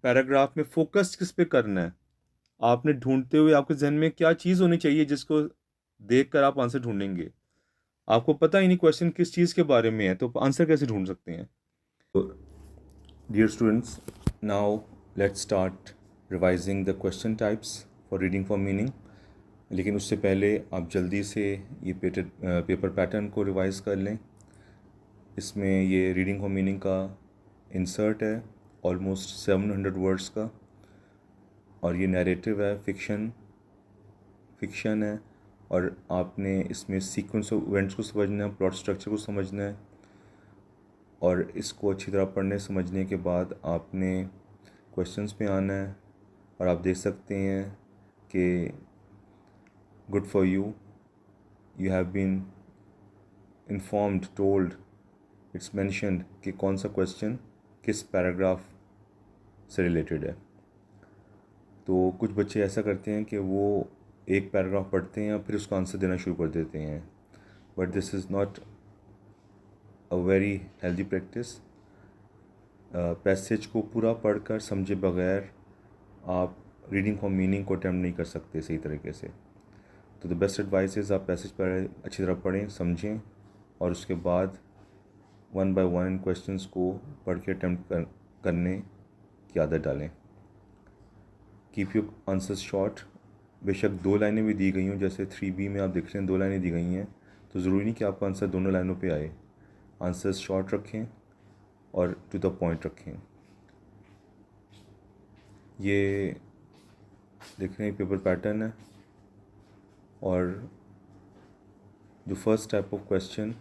पैराग्राफ में फोकस किस पे करना है, आपने ढूंढते हुए आपके जहन में क्या चीज़ होनी चाहिए जिसको देखकर आप आंसर ढूंढेंगे? आपको पता ही नहीं क्वेश्चन किस चीज़ के बारे में है, तो आंसर कैसे ढूंढ सकते हैं? तो dear students, now let's start revising the question types for reading for meaning. लेकिन उससे पहले आप जल्दी से ये पेपर पैटर्न को रिवाइज कर लें। इसमें ये रीडिंग फॉर मीनिंग का इंसर्ट है ऑलमोस्ट 700 वर्ड्स का, और ये नैरेटिव है, फिक्शन है, और आपने इसमें सीक्वेंस ऑफ इवेंट्स को समझना है, प्लॉट स्ट्रक्चर को समझना है, और इसको अच्छी तरह पढ़ने समझने के बाद आपने क्वेश्चंस पे आना है। और आप देख सकते हैं कि good for you have been informed, told, it's mentioned कि कौन सा क्वेश्चन किस पैराग्राफ से रिलेटेड है। तो कुछ बच्चे ऐसा करते हैं कि वो एक पैराग्राफ पढ़ते हैं और फिर उसका आंसर देना शुरू कर देते हैं, but this is not a very healthy practice. Passage को पूरा पढ़कर समझे बगैर आप रीडिंग फॉर मीनिंग को अटैम्प्ट नहीं कर सकते सही तरीके से। तो द बेस्ट एडवाइस इज़ आप पैसेज पर अच्छी तरह पढ़ें, समझें, और उसके बाद one by one in questions को पढ़ के अटैम्प्ट करने की आदत डालें। Keep your answers short. बेशक 2 लाइनें भी दी गई हों, जैसे 3B में आप देख रहे हैं 2 लाइनें दी गई हैं, तो ज़रूरी नहीं कि आपका आंसर दोनों लाइनों पे आए। आंसर्स शॉर्ट रखें और टू द पॉइंट रखें। ये देख रहे हैं पेपर पैटर्न है, और जो फर्स्ट टाइप ऑफ क्वेश्चन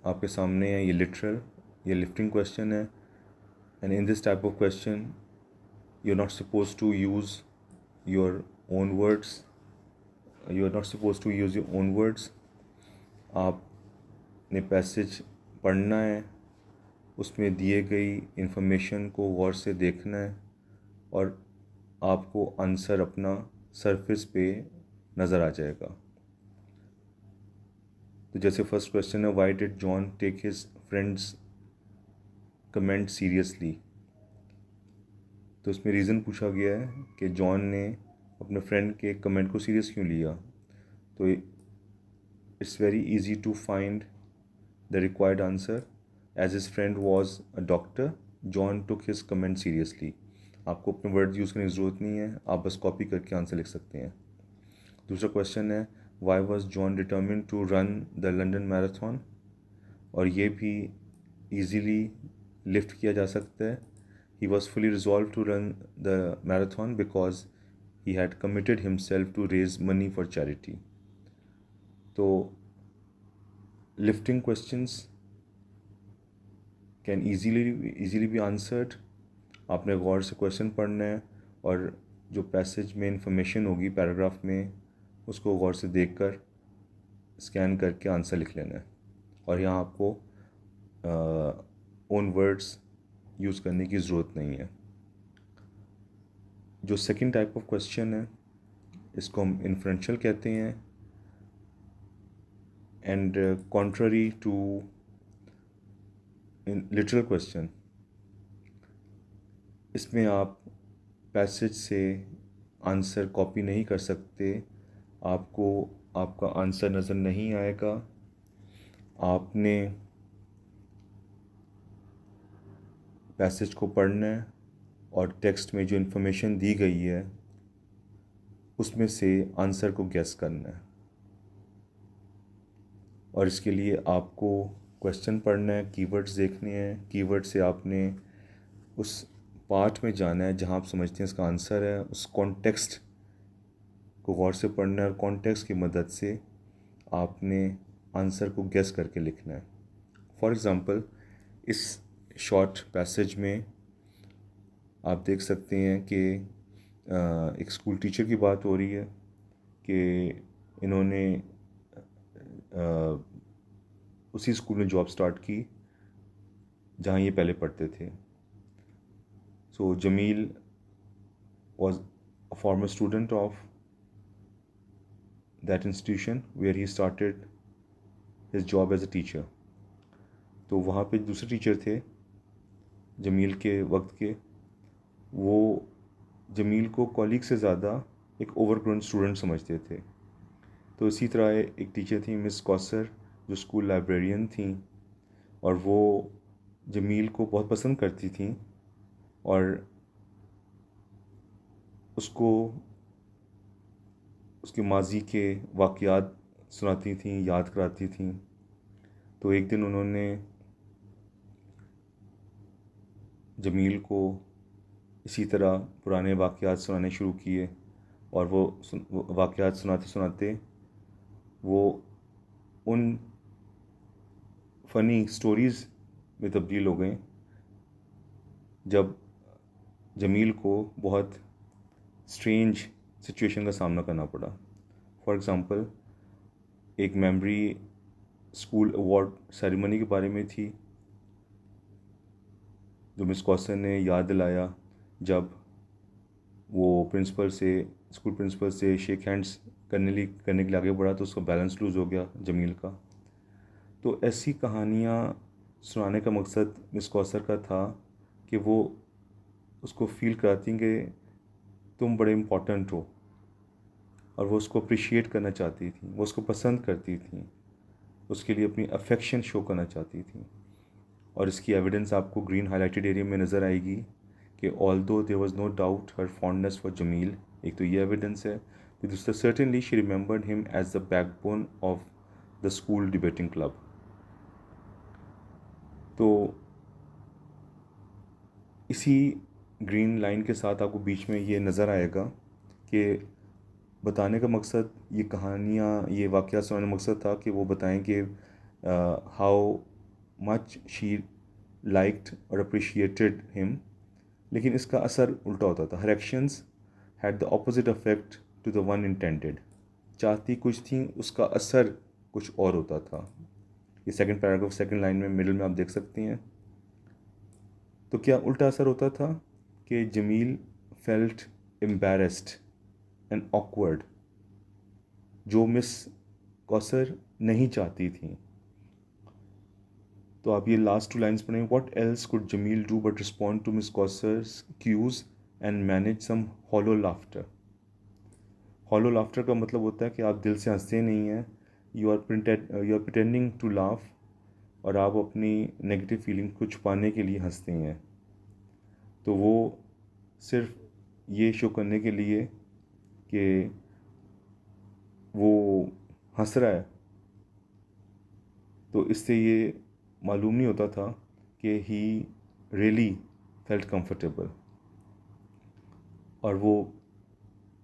आपके सामने है ये लिटरल, ये लिफ्टिंग क्वेश्चन है। And in this type of question you are not suppose to use your own words, आपने पैसेज पढ़ना है, उसमें दिए गई इंफॉर्मेशन को गौर से देखना है, और आपको आंसर अपना सरफेस पे नज़र आ जाएगा। तो जैसे फर्स्ट क्वेश्चन है, why did John take his friend's comment seriously. तो इसमें रीज़न पूछा गया है कि जॉन ने अपने फ्रेंड के कमेंट को सीरियस क्यों लिया। तो it's very easy to find the required answer. As his friend was a doctor, John took his comment seriously. आपको अपने वर्ड यूज़ करने की ज़रूरत नहीं है, आप बस कॉपी करके आंसर लिख सकते हैं। दूसरा क्वेश्चन है, why was John determined to run the London marathon. और ये भी ईज़िली लिफ्ट किया जा सकता है। He was fully resolve to run the marathon because he had committed himself to raise money for charity. तो lifting questions can easily be answered. आपने गौर से क्वेश्चन पढ़ना है, और जो पैसेज में इंफॉर्मेशन होगी पैराग्राफ में, उसको गौर से देखकर स्कैन करके आंसर लिख लेना है। और यहाँ आपको ओन वर्ड्स यूज़ करने की ज़रूरत नहीं है। जो सेकंड टाइप ऑफ क्वेश्चन है, इसको हम इन्फ्रेंशियल कहते हैं, and contrary to literal question, इसमें आप पैसेज से आंसर कॉपी नहीं कर सकते, आपको आपका आंसर नज़र नहीं आएगा। आपने पैसेज को पढ़ना है और टेक्स्ट में जो इन्फॉर्मेशन दी गई है उसमें से आंसर को गेस करना है। और इसके लिए आपको क्वेश्चन पढ़ना है, कीवर्ड्स देखने हैं, कीवर्ड से आपने उस पार्ट में जाना है जहां आप समझते हैं इसका आंसर है, उस कॉन्टेक्स्ट को गौर से पढ़ना है, और कॉन्टेक्स्ट की मदद से आपने आंसर को गेस करके लिखना है। फॉर एग्ज़ाम्पल, इस शॉर्ट पैसेज में आप देख सकते हैं कि एक स्कूल टीचर की बात हो रही है कि इन्होंने उसी स्कूल में जॉब स्टार्ट की जहाँ ये पहले पढ़ते थे। सो Jameel was a former student of that institution where he started his job as a teacher. तो वहाँ पे दूसरे टीचर थे जमील के वक्त के, वो जमील को कॉलीग से ज़्यादा एक ओवरग्रोन स्टूडेंट समझते थे। तो इसी तरह एक टीचर थी मिस कौसर, जो स्कूल लाइब्रेरियन थी, और वो जमील को बहुत पसंद करती थी और उसको उसके माजी के वाक़यात सुनाती थी, याद कराती थी। तो एक दिन उन्होंने जमील को इसी तरह पुराने वाक़यात सुनाने शुरू किए, और वो वाक़यात सुनाते सुनाते वो उन फ़नी स्टोरीज़ में तब्दील हो गए जब जमील को बहुत स्ट्रेंज सिचुएशन का सामना करना पड़ा। फॉर एग्ज़ाम्पल, एक मेमोरी स्कूल अवार्ड सेरेमनी के बारे में थी, जो मिस कौसर ने याद दिलाया जब वो स्कूल प्रिंसिपल से शेक हैंड्स करने के लिए आगे बढ़ा, तो उसका बैलेंस लूज़ हो गया जमील का। तो ऐसी कहानियाँ सुनाने का मकसद मिस कौसर का था कि वो उसको फील कराती कि तुम बड़े इम्पोर्टेंट हो, और वो उसको अप्रिशिएट करना चाहती थी, वो उसको पसंद करती थी, उसके लिए अपनी अफेक्शन शो करना चाहती थी। और इसकी एविडेंस आपको ग्रीन हाईलाइटेड एरिया में नज़र आएगी कि although there was no doubt her fondness for Jameel, एक तो ये एविडेंस है। तो दूसरा, certainly she remembered him as the backbone of the school debating club. तो इसी ग्रीन लाइन के साथ आपको बीच में ये नज़र आएगा कि बताने का मकसद, ये कहानियाँ, ये वाक़या सुनाने का मकसद था कि वो बताएं कि हाउ मच शी लाइक्ड और अप्रिशिएटेड हिम, लेकिन इसका असर उल्टा होता था। Her actions had the opposite effect to the one intended. चाहती कुछ थी, उसका असर कुछ और होता था। ये सेकंड पैराग्राफ सेकंड लाइन में मिडिल में आप देख सकती हैं। तो क्या उल्टा असर होता था कि Jamil felt embarrassed and awkward, जो मिस कौसर नहीं चाहती थी। तो आप ये लास्ट 2 लाइन्स पढ़ें। What else could Jamil do but respond to Miss Kausar's cues and manage some hollow laughter. Hollow laughter का मतलब होता है कि आप दिल से हंसते नहीं हैं, you are pretending to laugh, और आप अपनी नेगेटिव फीलिंग को छुपाने के लिए हंसते हैं। तो वो सिर्फ ये शो करने के लिए कि वो हंस रहा है, तो इससे ये मालूम नहीं होता था कि ही रियली फेल्ट कंफर्टेबल, और वो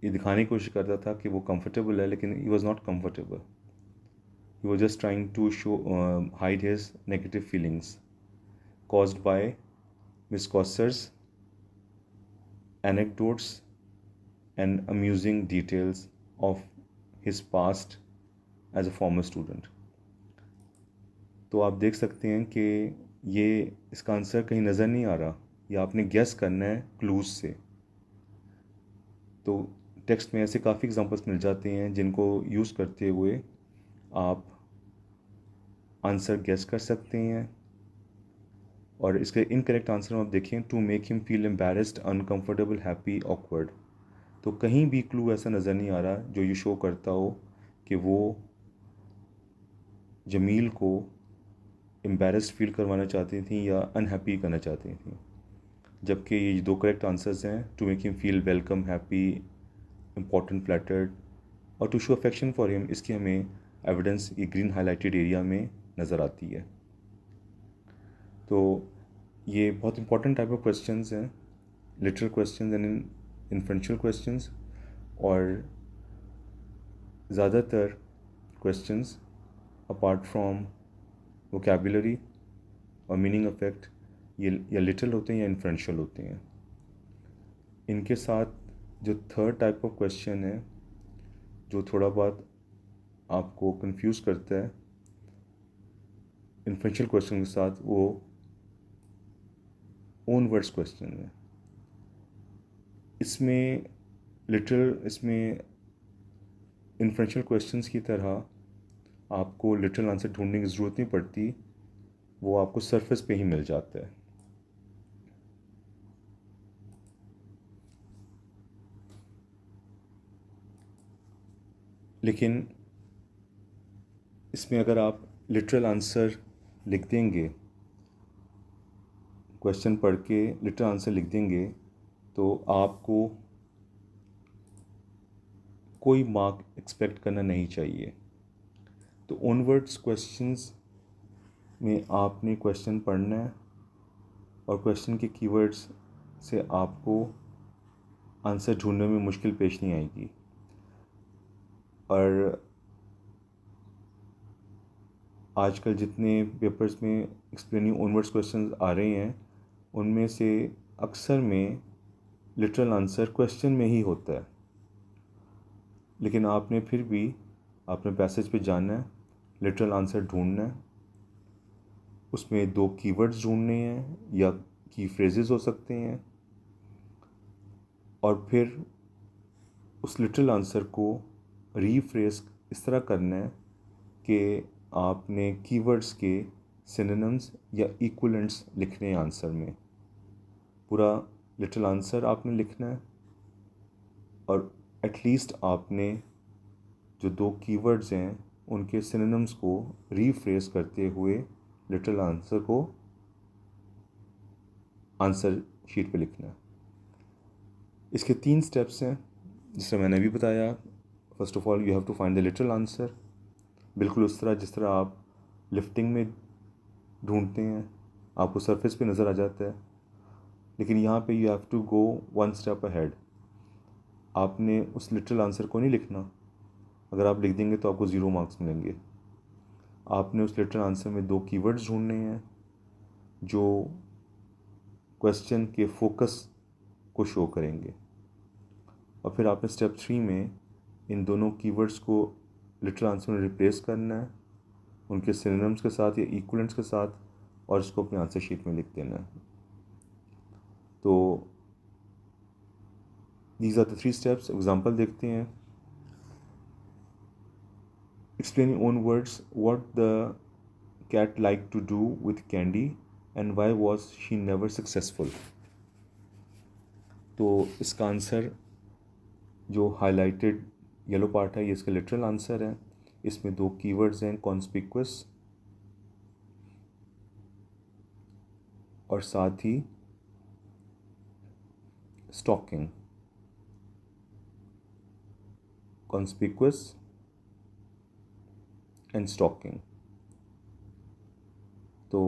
ये दिखाने की कोशिश करता था कि वो कंफर्टेबल है, लेकिन he was not comfortable. He was just trying to show hide his negative feelings caused by Miss Kosser's anecdotes and amusing details of his past as a former student. तो आप देख सकते हैं कि ये इसका आंसर कहीं नज़र नहीं आ रहा, या आपने गेस करना है क्लूज से। तो टेक्स्ट में ऐसे काफ़ी एग्जांपल्स मिल जाते हैं जिनको यूज़ करते हुए आप आंसर गेस कर सकते हैं। और इसके इनकरेक्ट आंसर में आप देखें, to make him feel embarrassed, uncomfortable, happy, awkward. तो कहीं भी क्लू ऐसा नज़र नहीं आ रहा जो ये शो करता हो कि वो जमील को एम्बैरेस्ड फील करवाना चाहती थी या अनहैप्पी करना चाहती थी। जबकि ये 2 करेक्ट आंसर्स हैं, to make him feel welcome, happy, important, flattered, और to show affection for him, इसकी हमें एविडेंस ये ग्रीन हाईलाइटेड एरिया में नज़र आती है। तो ये बहुत इंपॉर्टेंट टाइप ऑफ क्वेश्चंस हैं, literal questions and inferential questions, और ज़्यादातर क्वेश्चंस अपार्ट फ्रॉम वोकैबुलरी और मीनिंग अफेक्ट ये या लिटरल होते हैं या इन्फ्रेंशियल होते हैं। इनके साथ जो थर्ड टाइप ऑफ क्वेश्चन है, जो थोड़ा बहुत आपको कंफ्यूज करता है इन्फ्रेंशियल क्वेश्चन के साथ, वो ओन वर्ड्स क्वेश्चन है। इसमें इसमें इन्फ्रेंशियल क्वेश्चंस की तरह आपको लिटरल आंसर ढूंढने की ज़रूरत नहीं पड़ती, वो आपको सरफेस पे ही मिल जाता है। लेकिन इसमें अगर आप लिटरल आंसर लिख देंगे, क्वेश्चन पढ़ के लिटरल आंसर लिख देंगे, तो आपको कोई मार्क एक्सपेक्ट करना नहीं चाहिए। तो ऑनवर्ड्स क्वेश्चंस में आपने क्वेश्चन पढ़ना है और क्वेश्चन के कीवर्ड्स से आपको आंसर ढूंढने में मुश्किल पेश नहीं आएगी। और आजकल जितने पेपर्स में एक्सप्लेनिंग ऑनवर्ड्स क्वेश्चंस आ रहे हैं, उनमें से अक्सर में लिटरल आंसर क्वेश्चन में ही होता है। लेकिन आपने फिर भी अपने पैसेज पे जाना है, लिटरल आंसर ढूंढना है, उसमें 2 कीवर्ड्स ढूंढने हैं या की फ्रेजेस हो सकते हैं, और फिर उस लिटरल आंसर को रीफ्रेज इस तरह करना है कि आपने कीवर्ड्स के सिनोनिम्स या इक्विवेलेंट्स लिखने हैं आंसर में। पूरा लिटरल आंसर आपने लिखना है और एटलीस्ट आपने जो 2 कीवर्ड्स हैं उनके सिनोनिम्स को रीफ्रेज करते हुए लिटरल आंसर को आंसर शीट पे लिखना है। इसके 3 स्टेप्स हैं, जिससे मैंने अभी बताया। First of all you have to find the literal answer, बिल्कुल उस तरह जिस तरह आप लिफ्टिंग में ढूंढते हैं, आपको सरफेस पे नज़र आ जाता है। लेकिन यहाँ पे you have to go 1 step ahead. आपने उस लिटरल आंसर को नहीं लिखना, अगर आप लिख देंगे तो आपको 0 मार्क्स मिलेंगे। आपने उस लिटरल आंसर में 2 कीवर्ड्स ढूंढने हैं जो क्वेश्चन के फोकस को शो करेंगे, और फिर आपने स्टेप 3 में इन दोनों कीवर्ड्स को लिटरल आंसर में रिप्लेस करना है उनके सिनोनिम्स के साथ या इक्विवेलेंट्स के साथ, और इसको अपने आंसर शीट में लिख देना है। तो these are the 3 steps. Example देखते हैं। Explaining own words, what the cat liked to do with candy and why was she never successful। तो इसका आंसर जो हाईलाइटेड येलो पार्ट है, ये इसका लिटरल आंसर है। इसमें 2 कीवर्ड्स हैं, कॉन्स्पिक्वस और साथ ही स्टॉकिंग। Conspicuous and stalking. तो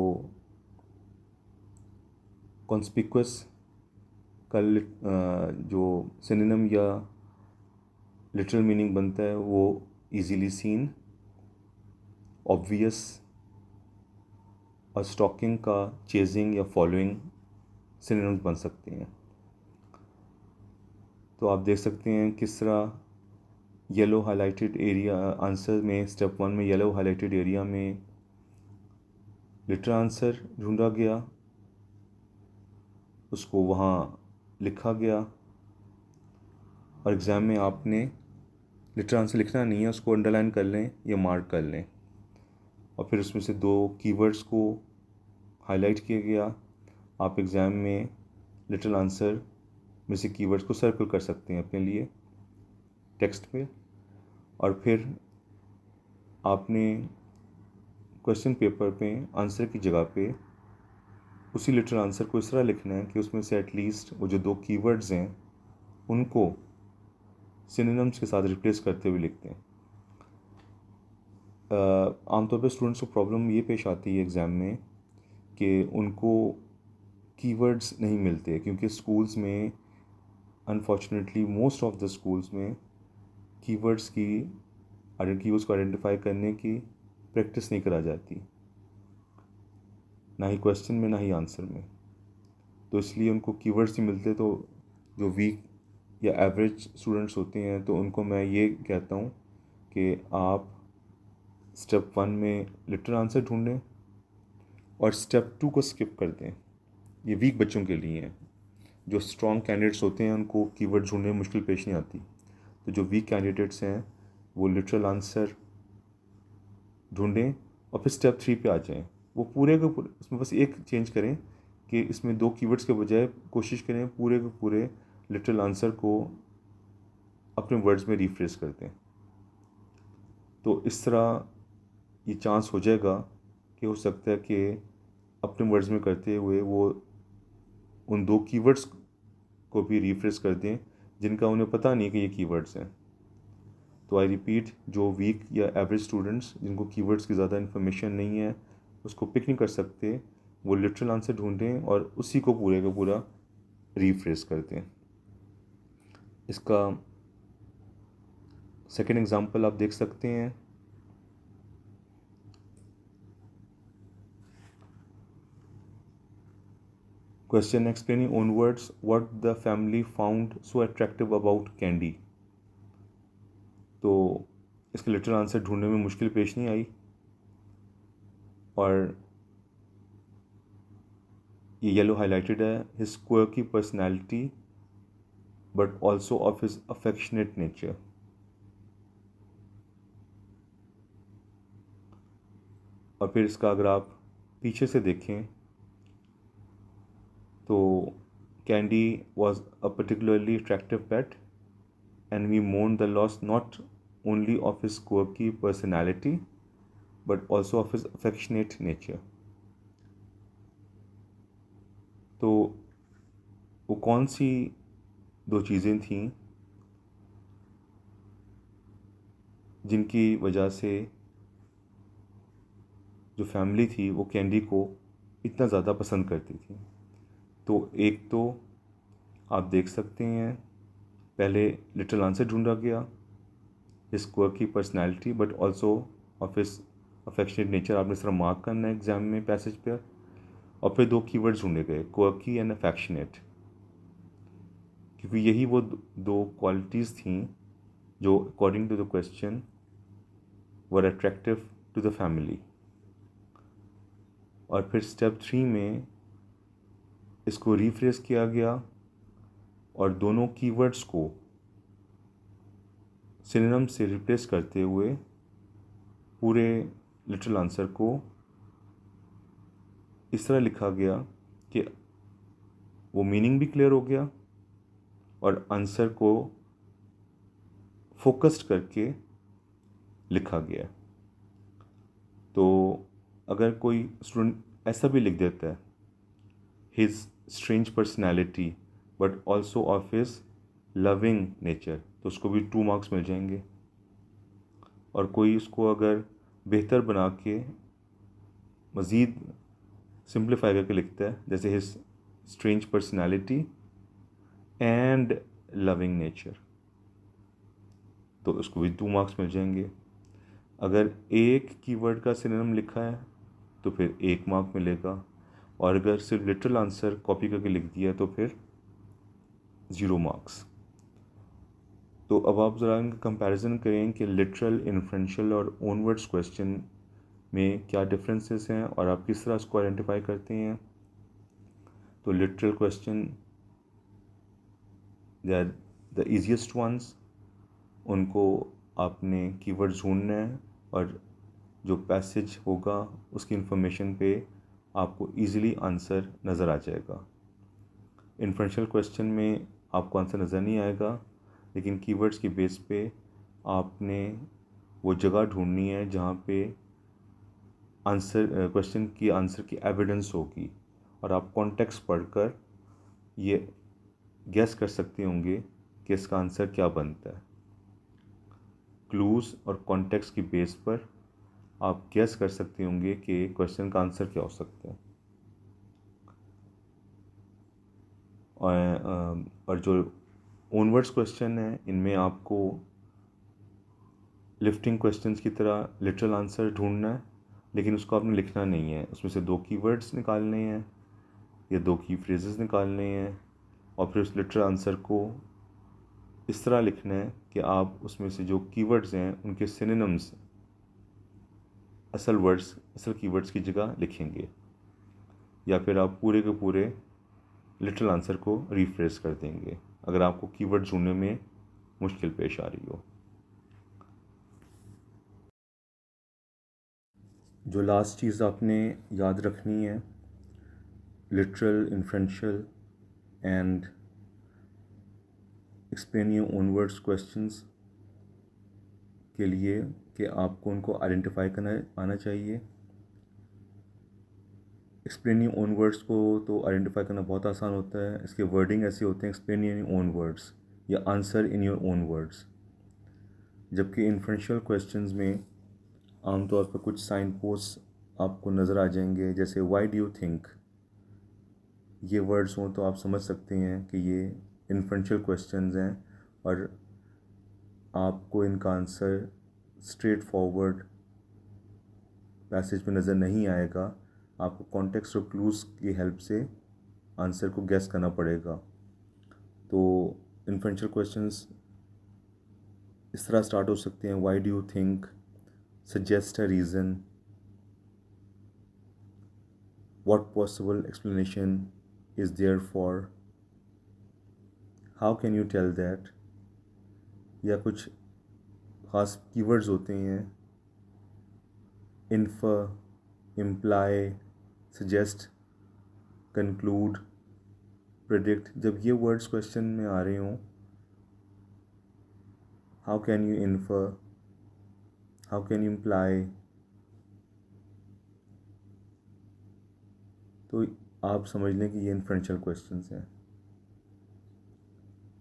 कॉन्स्पिक्वस का जो सिनोनिम या लिटरल मीनिंग बनता है वो इजीली सीन, ऑब्वियस, और स्टॉकिंग का चेजिंग या फॉलोइंग सिनोनिम्स बन सकते हैं। तो आप देख सकते हैं किस तरह येलो हाईलाइटेड एरिया आंसर में, स्टेप 1 में येलो हाईलाइटेड एरिया में लिटरल आंसर ढूंढा गया, उसको वहाँ लिखा गया, और एग्ज़ाम में आपने लिटरल आंसर लिखना नहीं है, उसको अंडरलाइन कर लें या मार्क कर लें, और फिर उसमें से 2 कीवर्ड्स को हाईलाइट किया गया। आप एग्ज़ाम में लिटरल आंसर में से कीवर्ड्स को सर्कल कर सकते हैं अपने लिए टेक्स्ट पे, और फिर आपने क्वेश्चन पेपर पे आंसर की जगह पे उसी लिटरल आंसर को इस तरह लिखना है कि उसमें से एटलीस्ट वो जो 2 कीवर्ड्स हैं उनको सिनोनिम्स के साथ रिप्लेस करते हुए लिखते हैं। आमतौर पर स्टूडेंट्स को प्रॉब्लम ये पेश आती है एग्ज़ाम में कि उनको कीवर्ड्स नहीं मिलते, क्योंकि स्कूल्स में unfortunately most of the schools में कीवर्ड्स को आइडेंटिफाई करने की प्रैक्टिस नहीं करा जाती, ना ही क्वेश्चन में ना ही आंसर में। तो इसलिए उनको कीवर्ड्स नहीं मिलते। तो जो वीक या एवरेज स्टूडेंट्स होते हैं, तो उनको मैं ये कहता हूँ कि आप स्टेप 1 में लिटरल आंसर ढूंढें और स्टेप 2 को स्किप कर दें। ये वीक बच्चों के लिए है। जो स्ट्रॉन्ग कैंडिडेट्स होते हैं उनको कीवर्ड ढूंढने में मुश्किल पेश नहीं आती। तो जो वीक कैंडिडेट्स हैं वो लिटरल आंसर ढूंढें और फिर स्टेप 3 पे आ जाएं। वो पूरे के पूरे, उसमें बस एक चेंज करें कि इसमें 2 कीवर्ड्स के बजाय कोशिश करें पूरे के पूरे लिटरल आंसर को अपने वर्ड्स में रिफ्रेश कर दें। तो इस तरह ये चांस हो जाएगा कि हो सकता है कि अपने वर्ड्स में करते हुए वो उन 2 कीवर्ड्स को भी रिफ्रेश कर दें जिनका उन्हें पता नहीं कि ये कीवर्ड्स हैं। तो आई रिपीट, जो वीक या एवरेज स्टूडेंट्स जिनको कीवर्ड्स की ज़्यादा इन्फॉर्मेशन नहीं है, उसको पिक नहीं कर सकते, वो लिटरल आंसर ढूंढें और उसी को पूरे का पूरा रिफ्रेश कर दें। इसका सेकेंड एग्जांपल आप देख सकते हैं। Question explaining own words what the family found so attractive about candy. तो इसका लिटरल आंसर ढूंढने में मुश्किल पेश नहीं आई और ये येलो हाईलाइटेड है, his quirky personality but also of his affectionate nature. और फिर इसका अगर आप पीछे से देखें तो candy was a particularly attractive pet and we mourn the loss not only of his quirky personality but also of his affectionate nature. तो वो कौन सी 2 चीज़ें थीं जिनकी वजह से जो फैमिली थी वो कैंडी को इतना ज़्यादा पसंद करती थी? तो एक तो आप देख सकते हैं, पहले लिटरल आंसर ढूंढा गया, his quirky personality but also of his affectionate nature, आपने सिर्फ मार्क करना है एग्जाम में पैसेज पर। और फिर 2 कीवर्ड्स ढूंढे गए, क्वर्की एंड अफेक्शनेट, क्योंकि यही वो 2 क्वालिटीज़ थीं जो according to the question were attractive to the family. और फिर स्टेप 3 में इसको रिफ्रेश किया गया और दोनों कीवर्ड्स को सिनोनिम से रिप्लेस करते हुए पूरे लिटरल आंसर को इस तरह लिखा गया कि वो मीनिंग भी क्लियर हो गया और आंसर को फोकस्ड करके लिखा गया। तो अगर कोई स्टूडेंट ऐसा भी लिख देता है, his strange personality but also of his loving nature, तो उसको भी 2 मार्क्स मिल जाएंगे। और कोई उसको अगर बेहतर बना के मज़ीद सिंप्लीफाई करके लिखता है, जैसे his strange personality and loving nature, तो उसको भी 2 मार्क्स मिल जाएंगे। अगर एक कीवर्ड का सिनोनिम लिखा है तो फिर 1 मार्क मिलेगा, और अगर सिर्फ लिटरल आंसर कॉपी करके लिख दिया तो फिर 0 मार्क्स। तो अब आप ज़रा इनका कंपैरिजन करें कि लिटरल, इन्फ्रेंशियल और ओन वर्ड्स क्वेश्चन में क्या डिफरेंसेस हैं और आप किस तरह इसको आइडेंटिफाई करते हैं। तो literal question they are the easiest ones, उनको आपने कीवर्ड्स ढूंढना है और जो पैसेज होगा उसकी इंफॉर्मेशन पे आपको इजीली आंसर नज़र आ जाएगा। इन्फ्रेंशियल क्वेश्चन में आपको आंसर नज़र नहीं आएगा, लेकिन कीवर्ड्स की बेस पे आपने वो जगह ढूंढनी है जहाँ पे आंसर क्वेश्चन की आंसर की एविडेंस होगी, और आप कॉन्टेक्स्ट पढ़कर ये गैस कर सकते होंगे कि इसका आंसर क्या बनता है। क्लूज़ और कॉन्टेक्स्ट की बेस पर आप गैस कर सकते होंगे कि क्वेश्चन का आंसर क्या हो सकता है। और जो ओनवर्ड्स क्वेश्चन है, इनमें आपको लिफ्टिंग क्वेश्चंस की तरह लिटरल आंसर ढूंढना है, लेकिन उसको आपने लिखना नहीं है। उसमें से 2 कीवर्ड्स निकालने हैं या 2 की फ्रेजेस निकालने हैं, और फिर उस लिटरल आंसर को इस तरह लिखना है कि आप उसमें से जो कीवर्ड्स हैं उनके सिनोनिम्स असल कीवर्ड्स की जगह लिखेंगे, या फिर आप पूरे के पूरे लिटरल आंसर को रिफ्रेश कर देंगे अगर आपको कीवर्ड ढूंढने में मुश्किल पेश आ रही हो। जो लास्ट चीज़ आपने याद रखनी है literal, inferential and explain your own words questions के लिए, कि आपको उनको आइडेंटिफाई करना आना चाहिए। एक्सप्लेन योर ओन वर्ड्स को तो आइडेंटिफाई करना बहुत आसान होता है, इसके वर्डिंग ऐसे होते हैं एक्सप्लेन योर ओन वर्ड्स या answer in your own words. जबकि इन्फ्रेंशियल क्वेश्चंस में आमतौर पर कुछ साइन पोस्ट आपको नज़र आ जाएंगे, जैसे व्हाई डू यू थिंक। ये वर्ड्स हों तो आप समझ सकते हैं कि ये इन्फ्रेंशियल क्वेश्चंस हैं और आपको इनका आंसर स्ट्रेट फॉरवर्ड पैसेज में नज़र नहीं आएगा, आपको कॉन्टेक्स्ट और क्लूज़ की हेल्प से आंसर को गेस करना पड़ेगा। तो इन्फ्रेंशियल क्वेश्चंस इस तरह स्टार्ट हो सकते हैं, why do you think, suggest a reason, what possible explanation is there for, how can you tell that, या कुछ ख़ास कीवर्ड्स होते हैं, infer, imply, suggest, conclude, predict. जब ये वर्ड्स क्वेश्चन में आ रहे हों, how can you infer, how can you imply, तो आप समझ लें कि ये इन्फ्रेंशियल क्वेश्चंस हैं।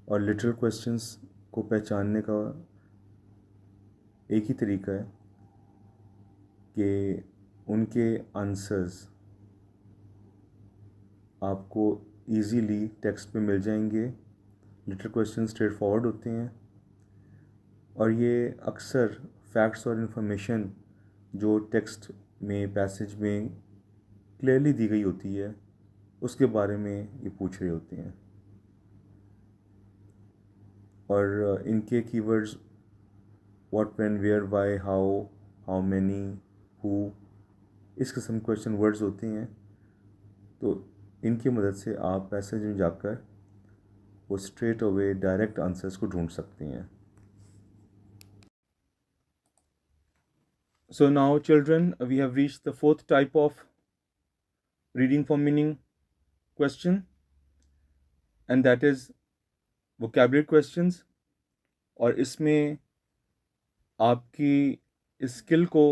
और लिटरल क्वेश्चंस को पहचानने का एक ही तरीका है कि उनके आंसर्स आपको इजीली टेक्स्ट पे मिल जाएंगे। लिटरल क्वेश्चन स्ट्रेट फॉरवर्ड होते हैं और ये अक्सर फैक्ट्स और इन्फॉर्मेशन जो टेक्स्ट में पैसेज में क्लियरली दी गई होती है उसके बारे में ये पूछ रहे होते हैं। और इनके keywords what, when, where, why, how many, who, इस किस्म क्वेश्चन वर्ड्स होते हैं। तो इनकी मदद से आप पैसेज में जाकर वो स्ट्रेट अवे डायरेक्ट आंसर्स को ढूंढ सकते हैं। So now children, we have reached the fourth type of reading for meaning question, and that is vocabulary questions। और इसमें आपकी स्किल को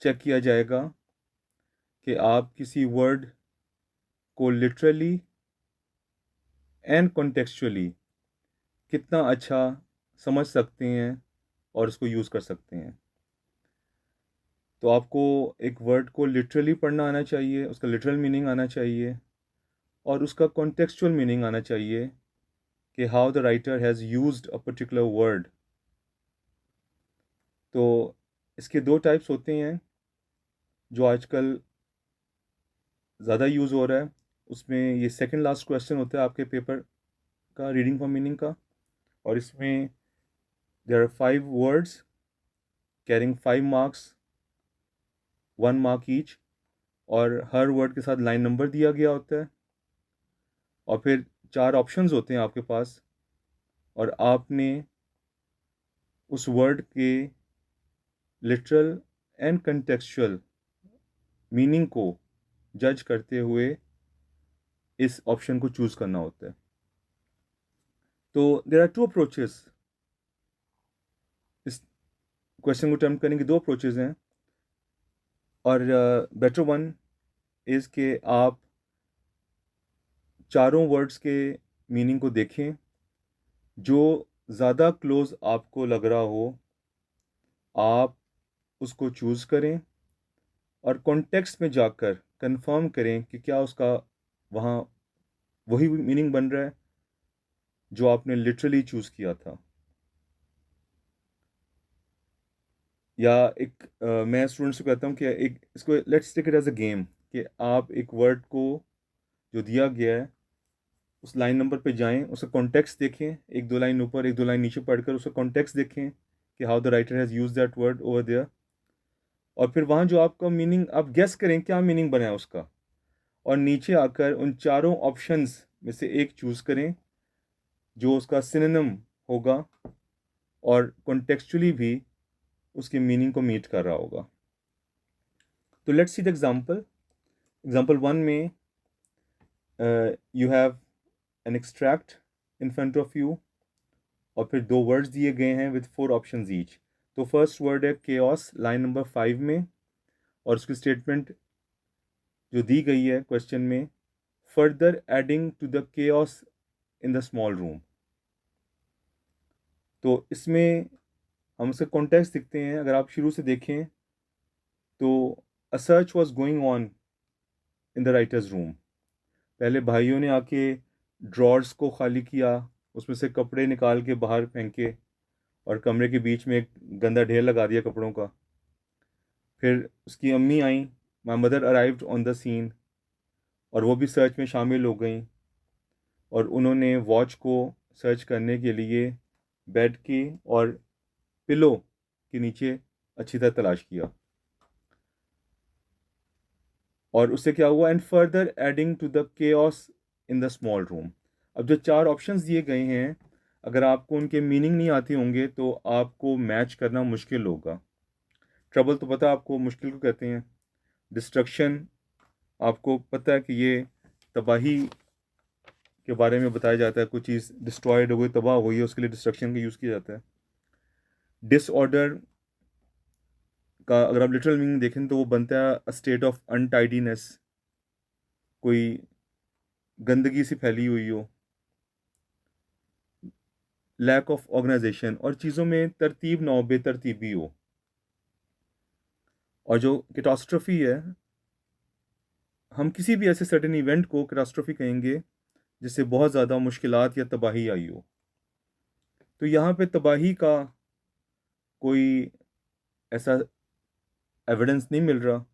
चेक किया जाएगा कि आप किसी वर्ड को लिटरली एंड कॉन्टेक्चुअली कितना अच्छा समझ सकते हैं और उसको यूज़ कर सकते हैं। तो आपको एक वर्ड को लिटरली पढ़ना आना चाहिए, उसका लिटरल मीनिंग आना चाहिए और उसका कॉन्टेक्चुअल मीनिंग आना चाहिए कि how the writer has used a particular word. तो इसके दो टाइप्स होते हैं जो आजकल ज़्यादा यूज़ हो रहा है। उसमें ये सेकंड लास्ट क्वेश्चन होता है आपके पेपर का, रीडिंग फॉर मीनिंग का, और इसमें there are 5 words carrying 5 marks, 1 mark each, और हर वर्ड के साथ लाइन नंबर दिया गया होता है और फिर 4 ऑप्शंस होते हैं आपके पास और आपने उस वर्ड के लिटरल एंड कंटेक्चुअल मीनिंग को जज करते हुए इस ऑप्शन को चूज़ करना होता है। तो देयर आर 2 अप्रोचेस। इस क्वेश्चन को अटेम्प्ट करने की 2 अप्रोचेस हैं और बेटर वन इज़ के आप चारों वर्ड्स के मीनिंग को देखें, जो ज़्यादा क्लोज आपको लग रहा हो आप उसको चूज़ करें और कॉन्टेक्स्ट में जाकर कंफर्म करें कि क्या उसका वहाँ वही मीनिंग बन रहा है जो आपने लिटरली चूज़ किया था। या मैं स्टूडेंट्स को कहता हूँ कि एक इसको let's take it as a game कि आप एक वर्ड को जो दिया गया है उस लाइन नंबर पे जाएं, उसका कॉन्टेक्स्ट देखें, 1-2 लाइन ऊपर 1-2 लाइन नीचे पढ़कर उसका कॉन्टेक्स्ट देखें कि how the writer has use that word over there, और फिर वहाँ जो आपका मीनिंग आप गेस करें क्या मीनिंग बना है उसका, और नीचे आकर उन चारों ऑप्शंस में से एक चूज़ करें जो उसका सिनोनिम होगा और कॉन्टेक्चुअली भी उसकी मीनिंग को मीट कर रहा होगा। तो लेट्स सी द एग्जाम्पल 1 में you have an extract in front of you और फिर 2 वर्ड्स दिए गए हैं विद 4 ऑप्शंस ईच। तो फर्स्ट वर्ड है केओस लाइन नंबर 5 में, और उसकी स्टेटमेंट जो दी गई है क्वेश्चन में, further adding to the chaos in the small room. तो इसमें हम उसका कॉन्टेक्स्ट देखते हैं। अगर आप शुरू से देखें तो अ search was going on in the writers room. पहले भाइयों ने आके ड्रॉर्स को खाली किया, उसमें से कपड़े निकाल के बाहर फेंके और कमरे के बीच में एक गंदा ढेर लगा दिया कपड़ों का। फिर उसकी अम्मी आई, my mother arrived on the scene, और वो भी सर्च में शामिल हो गई, और उन्होंने वॉच को सर्च करने के लिए बेड की और पिलो के नीचे अच्छी तरह तलाश किया। और उससे क्या हुआ, and further adding to the chaos in the small room. अब जो 4 ऑप्शंस दिए गए हैं, अगर आपको उनके मीनिंग नहीं आते होंगे तो आपको मैच करना मुश्किल होगा। ट्रबल तो पता है आपको मुश्किल को कहते हैं। डिस्ट्रक्शन आपको पता है कि ये तबाही के बारे में बताया जाता है, कुछ चीज़ डिस्ट्रॉयड हो गई, तबाह हो गई है, उसके लिए डिस्ट्रक्शन का यूज़ किया जाता है। डिसऑर्डर का अगर आप लिटरल मीनिंग देखें तो वो बनता है अ स्टेट ऑफ अनटाइडीनेस, कोई गंदगी सी फैली हुई हो। लैक ऑफ ऑर्गेनाइजेशन, और चीज़ों में तरतीब ना हो, बेतरतीबी हो। और जो कैटास्ट्रोफी है, हम किसी भी ऐसे सर्टेन इवेंट को कैटास्ट्रोफी कहेंगे जिससे बहुत ज़्यादा मुश्किलात या तबाही आई हो। तो यहाँ पे तबाही का कोई ऐसा एविडेंस नहीं मिल रहा,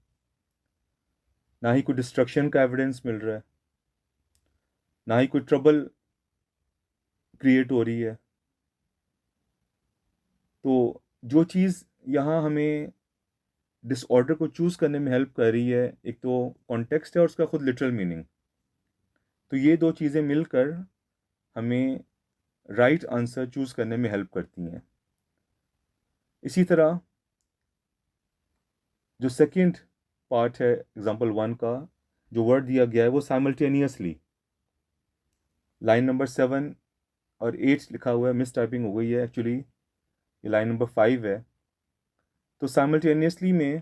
ना ही कोई डिस्ट्रक्शन का एविडेंस मिल रहा है, ना ही कोई ट्रबल क्रिएट हो रही है। तो जो चीज़ यहाँ हमें डिसऑर्डर को चूज़ करने में हेल्प कर रही है, एक तो कॉन्टेक्स्ट है और उसका खुद लिटरल मीनिंग। तो ये 2 चीज़ें मिलकर हमें राइट आंसर चूज़ करने में हेल्प करती हैं। इसी तरह जो सेकंड पार्ट है एग्जांपल 1 का, जो वर्ड दिया गया है वो साइमल्टेनियसली, लाइन नंबर 7 और 8 लिखा हुआ है, मिस टाइपिंग हो गई है एक्चुअली, ये लाइन नंबर 5 है। तो साइमल्टेनियसली में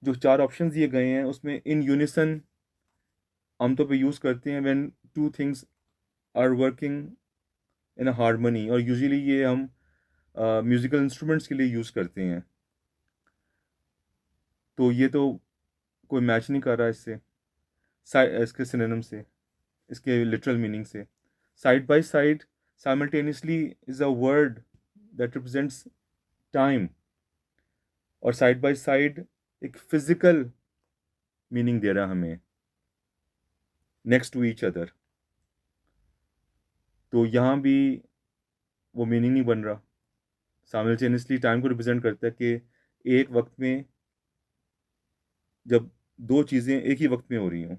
जो 4 ऑप्शन दिए गए हैं उसमें इन यूनिसन आमतौर पे यूज़ करते हैं when 2 things are working in a harmony, और यूजुअली ये हम म्यूज़िकल इंस्ट्रूमेंट्स के लिए यूज़ करते हैं। तो ये तो कोई मैच नहीं कर रहा इससे, इसके सिनोनिम से, इसके लिटरल मीनिंग से। Side by side simultaneously is a word that represents time, और साइड बाय साइड एक फिजिकल मीनिंग दे रहा हमें, नेक्स्ट टू ईच अदर। तो यहाँ भी वो मीनिंग नहीं बन रहा। साइमल्टेनियसली टाइम को रिप्रेजेंट करता है कि एक वक्त में जब 2 चीज़ें एक ही वक्त में हो रही हों,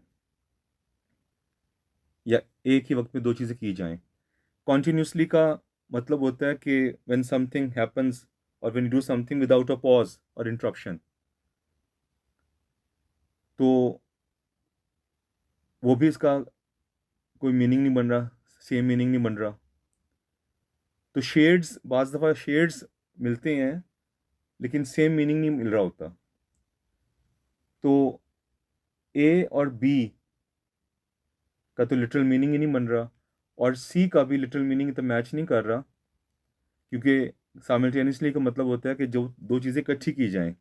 या एक ही वक्त में 2 चीज़ें की जाएं। कॉन्टिन्यूसली का मतलब होता है कि व्हेन समथिंग हैपन्स और when you do something without a pause और इंटरप्शन, तो वो भी इसका कोई मीनिंग नहीं बन रहा, सेम मीनिंग नहीं बन रहा। तो शेड्स, बाज़ दफ़ा शेड्स मिलते हैं लेकिन सेम मीनिंग नहीं मिल रहा होता। तो ए और बी का तो लिटरल मीनिंग ही नहीं बन रहा, और सी का भी लिटरल मीनिंग तो मैच नहीं कर रहा, क्योंकि साइमल्टेनियसली का मतलब होता है कि जो 2 चीज़ें इकट्ठी की जाएं,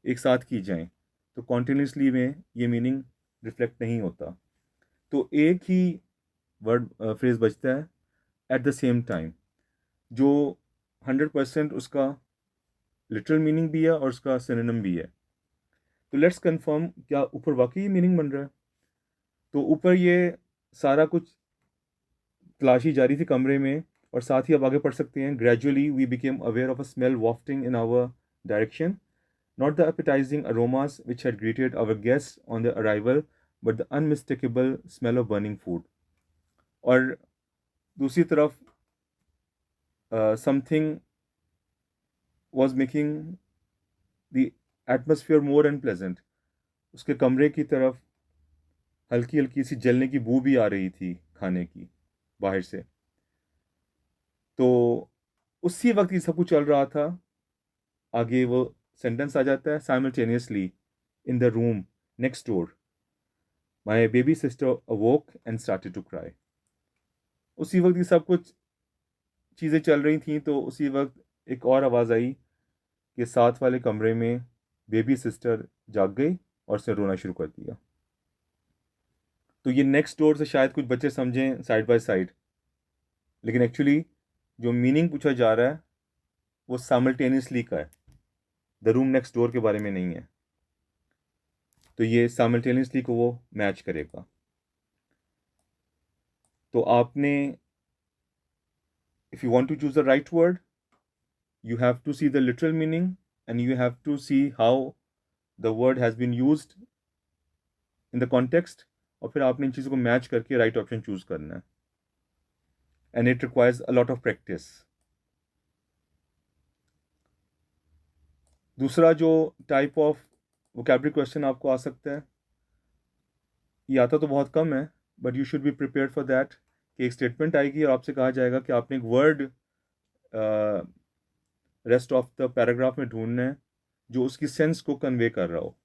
एक साथ की जाएं। तो कॉन्टिन्यूसली में ये मीनिंग रिफ्लेक्ट नहीं होता। तो एक ही वर्ड फ्रेज बचता है एट द सेम टाइम, जो 100% उसका लिटरल मीनिंग भी है और उसका सिनोनिम भी है। तो लेट्स कंफर्म, क्या ऊपर वाकई मीनिंग बन रहा है? तो ऊपर ये सारा कुछ तलाशी जारी थी कमरे में, और साथ ही आप आगे पढ़ सकते हैं, gradually we became aware of a smell wafting in our direction, not the appetizing aromas which had greeted our guests on their arrival, but the unmistakable smell of burning food. और दूसरी तरफ something was making the atmosphere more unpleasant. उसके कमरे की तरफ हल्की हल्की सी जलने की बू भी आ रही थी खाने की बाहर से। तो उसी वक्त ये सब कुछ चल रहा था, आगे वो सेंटेंस आ जाता है, simultaneously in the room next door my baby sister awoke and started to cry. उसी वक्त ये सब कुछ चीज़ें चल रही थी, तो उसी वक्त एक और आवाज़ आई कि साथ वाले कमरे में बेबी सिस्टर जाग गई और उसने रोना शुरू कर दिया। तो ये नेक्स्ट डोर से शायद कुछ बच्चे समझें साइड बाय साइड, लेकिन एक्चुअली जो मीनिंग पूछा जा रहा है वो साइमल्टेनियसली का है, द रूम नेक्स्ट डोर के बारे में नहीं है। तो ये साइमल्टेनियसली को वो मैच करेगा। तो आपने, if you want to choose the right word, you have to see the literal meaning and you have to see how the word has been used in the context, और फिर आपने इन चीज़ों को मैच करके right option choose करना है, and it requires a lot of practice. दूसरा जो टाइप ऑफ वोकैबुलरी क्वेश्चन आपको आ सकता है, ये आता तो बहुत कम है, but you should be prepared for that, कि एक स्टेटमेंट आएगी और आपसे कहा जाएगा कि आपने एक word rest of the paragraph में ढूंढना है जो उसकी सेंस को कन्वे कर रहा हो,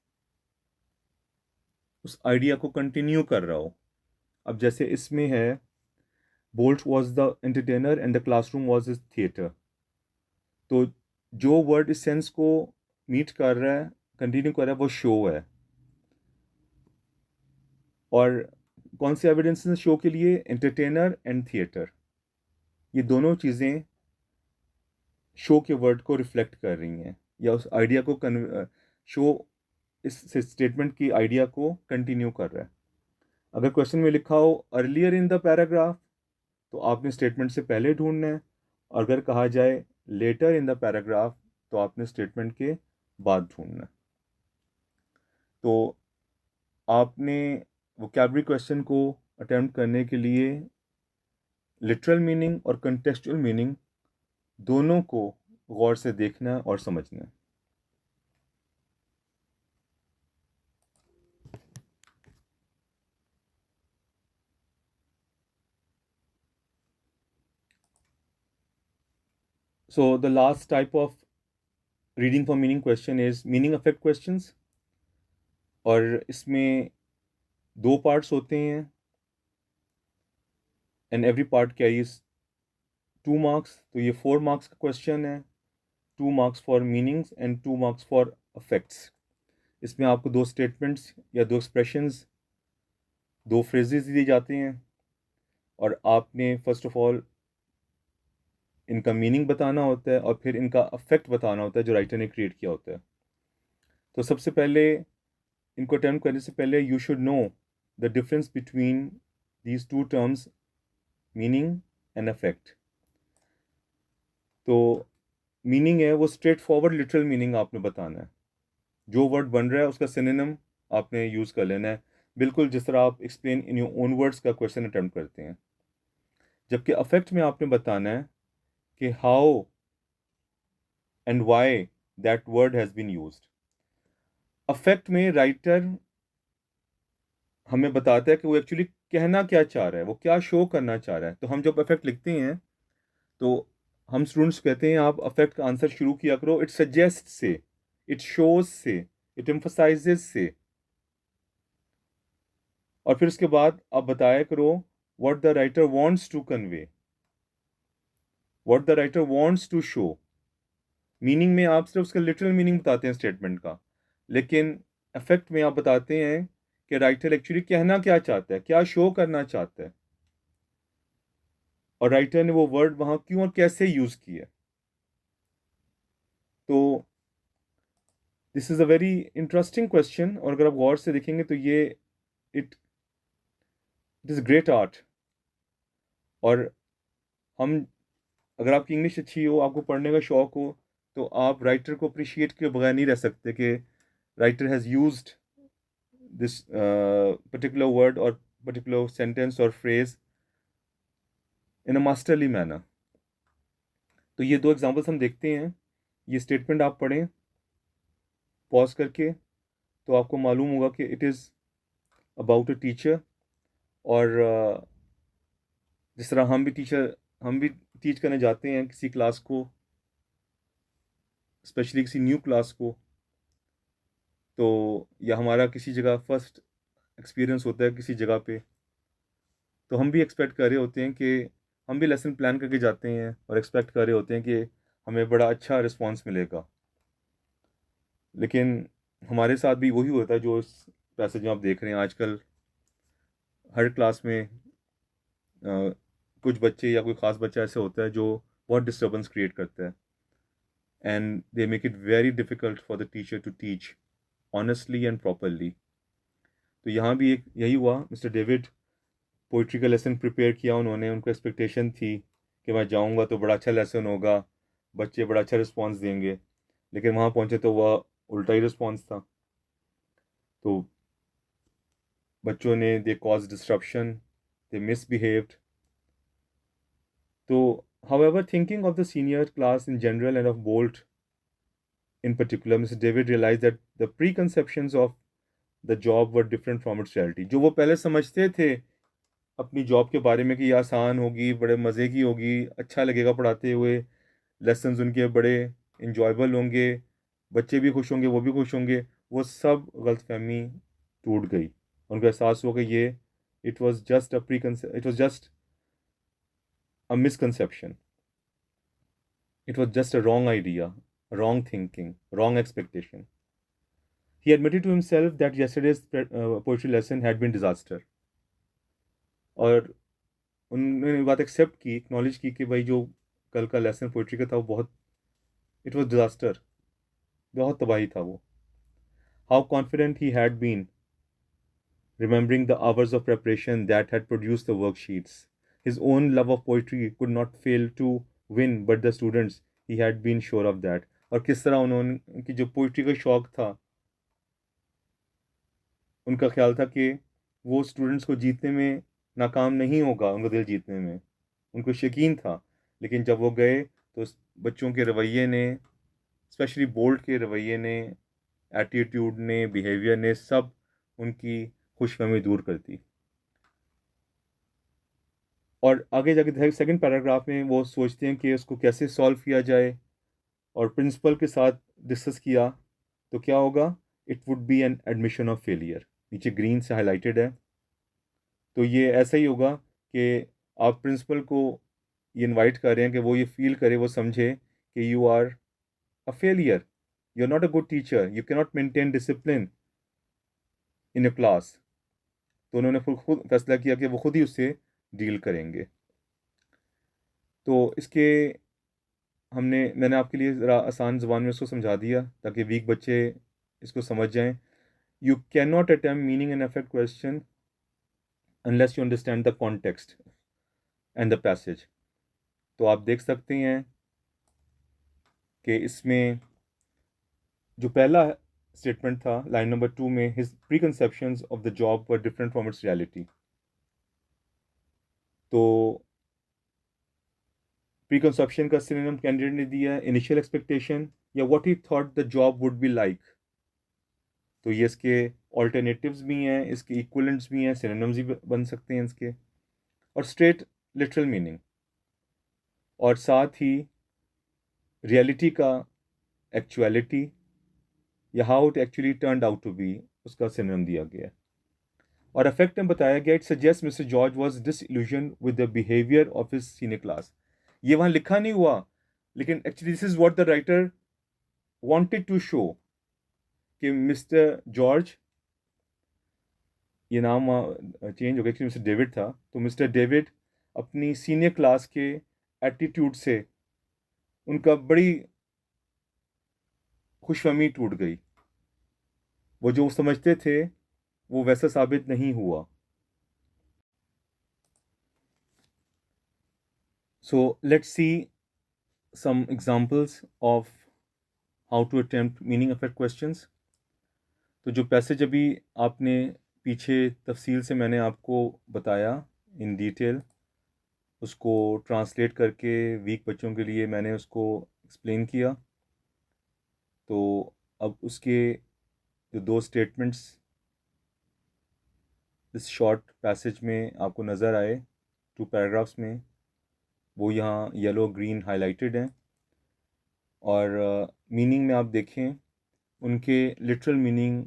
उस आइडिया को कंटिन्यू कर रहा हो। अब जैसे इसमें है, bolt was the entertainer and the classroom was his theatre. तो जो वर्ड इस सेंस को मीट कर रहा है, कंटिन्यू कर रहा है, वो शो है। और कौन से एविडेंस हैं शो के लिए? एंटरटेनर एंड थिएटर, ये दोनों चीज़ें शो के वर्ड को रिफ्लेक्ट कर रही हैं, या उस आइडिया को शो इस स्टेटमेंट की आइडिया को कंटिन्यू कर रहा है। अगर क्वेश्चन में लिखा हो अर्लियर इन द पैराग्राफ, तो आपने स्टेटमेंट से पहले ढूंढना है, और अगर कहा जाए लेटर इन द पैराग्राफ, तो आपने स्टेटमेंट के बाद ढूंढना है। तो आपने वोकैबुलरी क्वेश्चन को अटेम्प्ट करने के लिए लिटरल मीनिंग और कंटेक्चुअल मीनिंग दोनों को गौर से देखना और समझना। So the last type of reading for meaning question is meaning affect questions, और इसमें दो पार्ट्स होते हैं, and every part carries 2 marks. तो ये 4 मार्क्स का क्वेश्चन है, 2 marks for meanings and 2 marks for affects. इसमें आपको 2 स्टेटमेंट्स या 2 एक्सप्रेशंस, 2 फ्रेजेस दिए जाते हैं, और आपने फर्स्ट ऑफ ऑल इनका मीनिंग बताना होता है, और फिर इनका अफेक्ट बताना होता है जो राइटर ने क्रिएट किया होता है। तो सबसे पहले इनको अटेम्प्ट करने से पहले you should know the difference between these 2 terms, meaning and affect. तो मीनिंग है वो स्ट्रेट फॉरवर्ड लिटरल मीनिंग आपने बताना है, जो वर्ड बन रहा है उसका सिनोनिम आपने यूज़ कर लेना है, बिल्कुल जिस तरह आप explain in your own words का क्वेश्चन अटेम्प्ट करते हैं। जबकि अफेक्ट में आपने बताना है कि how and why that word has been used. Affect में राइटर हमें बताता है कि वो एक्चुअली कहना क्या चाह रहा है, वो क्या शो करना चाह रहा है। तो हम जब अफेक्ट लिखते हैं, तो हम स्टूडेंट्स कहते हैं आप अफेक्ट का आंसर शुरू किया करो इट सजेस्ट से, इट शोज से, इट एम्फसाइजेज से, और फिर उसके बाद आप बताया करो what the writer wants to convey, what the writer wants to show. Meaning में आप सिर्फ उसका लिटरल मीनिंग बताते हैं स्टेटमेंट का, लेकिन अफेक्ट में आप बताते हैं कि राइटर एक्चुअली कहना क्या चाहता है, क्या शो करना चाहता है, और राइटर ने वो वर्ड वहां क्यों और कैसे यूज किया। तो this is a very interesting question, और अगर आप गौर से देखेंगे तो ये इट इज ग्रेट आर्ट। और हम, अगर आपकी इंग्लिश अच्छी हो, आपको पढ़ने का शौक हो, तो आप राइटर को अप्रिशिएट किए बगैर नहीं रह सकते कि writer has used this particular word और पर्टिकुलर सेंटेंस और phrase in a masterly manner. तो ये 2 एग्जांपल्स हम देखते हैं। ये स्टेटमेंट आप पढ़ें पॉज करके, तो आपको मालूम होगा कि it is about a teacher. और जिस तरह हम भी टीचर हम भी टीच करने जाते हैं किसी क्लास को, स्पेशली किसी न्यू क्लास को, तो या हमारा किसी जगह फर्स्ट एक्सपीरियंस होता है किसी जगह पे, तो हम भी एक्सपेक्ट कर रहे होते हैं कि हम भी लेसन प्लान करके जाते हैं और एक्सपेक्ट कर रहे होते हैं कि हमें बड़ा अच्छा रिस्पांस मिलेगा। लेकिन हमारे साथ भी वही होता है जो इस पैसेज में आप देख रहे हैं। आजकल हर क्लास में कुछ बच्चे या कोई ख़ास बच्चा ऐसे होता है जो बहुत डिस्टर्बेंस क्रिएट करता है, and they make it very difficult for the teacher to teach honestly and properly. तो यहाँ भी एक यही हुआ। मिस्टर डेविड पोइट्री का लेसन प्रिपेयर किया उन्होंने, उनको एक्सपेक्टेशन थी कि मैं जाऊँगा तो बड़ा अच्छा लेसन होगा, बच्चे बड़ा अच्छा रिस्पॉन्स देंगे, लेकिन वहाँ पहुँचे तो वह उल्टा ही रिस्पॉन्स था। तो बच्चों ने they cause disruption, they misbehaved. तो however, thinking of the senior class in general and of Bolt in particular, Mr. David realized that the preconceptions of the job were different from its reality. जो वो पहले समझते थे अपनी job के बारे में कि ये आसान होगी, बड़े मज़े की होगी, अच्छा लगेगा पढ़ाते हुए, लेसन्स उनके बड़े इंजॉयबल होंगे, बच्चे भी खुश होंगे, वो भी खुश होंगे, वो सब गलतफहमी टूट गई। उनको एहसास हुआ कि ये it was just a misconception, it was just a wrong idea, wrong thinking, wrong expectation. He admitted to himself that yesterday's poetry lesson had been disaster. और उन्होंने बात एक्सेप्ट की, एक्नॉलेज की कि भाई जो कल का लेसन पोइट्री का था वो बहुत, इट वाज डिजास्टर, बहुत तबाही था वो। How confident he had been, remembering the hours of preparation that had produced the worksheets. His own love of poetry could not fail to win, but the students, he had been sure of that. और किस तरह उन्होंने की जो poetry का शौक था, उनका ख्याल था कि वो स्टूडेंट्स को जीतने में नाकाम नहीं होगा, उनका दिल जीतने में उनको यकीन था। लेकिन जब वो गए तो बच्चों के रवैये ने, स्पेशली बोल्ट के रवैये ने, एटीट्यूड ने, बिहेवियर ने सब उनकी खुशफहमी दूर कर दी। और आगे जाके सेकंड पैराग्राफ में वो सोचते हैं कि उसको कैसे सॉल्व किया जाए, और प्रिंसिपल के साथ डिस्कस किया तो क्या होगा, it would be an admission of failure, नीचे ग्रीन से हाईलाइटेड है। तो ये ऐसा ही होगा कि आप प्रिंसिपल को ये इनवाइट कर रहे हैं कि वो ये फील करे, वो समझे कि you are a failure, you are not a good teacher, you can not maintain discipline in a class. तो उन्होंने फिर खुद फैसला किया कि वो खुद ही उससे डील करेंगे। तो इसके मैंने आपके लिए ज़रा आसान ज़बान में इसको समझा दिया ताकि वीक बच्चे इसको समझ जाएं। You can not attempt meaning and affect question unless you understand the context and the passage. तो आप देख सकते हैं कि इसमें जो पहला स्टेटमेंट था लाइन नंबर 2 में, his pre conceptions of the job were different from its reality. तो प्री कंसेप्शन का सिनोनिम कैंडिडेट ने दिया इनिशियल एक्सपेक्टेशन या what he thought the job would be like. तो ये इसके ऑल्टरनेटिव्स भी हैं, इसके इक्वलेंट्स भी हैं, सिनोनिम्स भी बन सकते हैं इसके, और स्ट्रेट लिटरल मीनिंग, और साथ ही रियलिटी का एक्चुअलिटी या how it actually turned out to be, उसका सिनोनिम दिया गया है। और अफेक्ट में बताया गया, it suggest Mr George was disillusion with the behaviour of his senior class. ये वहाँ लिखा नहीं हुआ, लेकिन actually this is what the writer wanted to show कि मिस्टर जॉर्ज, ये नाम चेंज हो गया, एक्चुअली मिस्टर डेविड था, तो मिस्टर डेविड अपनी सीनियर क्लास के एटीट्यूड से उनका बड़ी खुशफहमी टूट गई। वो जो समझते थे वो वैसा साबित नहीं हुआ। So let's see some examples of how to attempt meaning affect questions. तो जो पैसेज अभी आपने पीछे तफसील से मैंने आपको बताया इन डिटेल, उसको ट्रांसलेट करके वीक बच्चों के लिए मैंने उसको एक्सप्लेन किया। तो अब उसके जो दो स्टेटमेंट्स इस शॉर्ट पैसेज में आपको नज़र आए, टू पैराग्राफ्स में, वो यहाँ येलो ग्रीन हाईलाइटेड हैं, और मीनिंग में आप देखें उनके लिटरल मीनिंग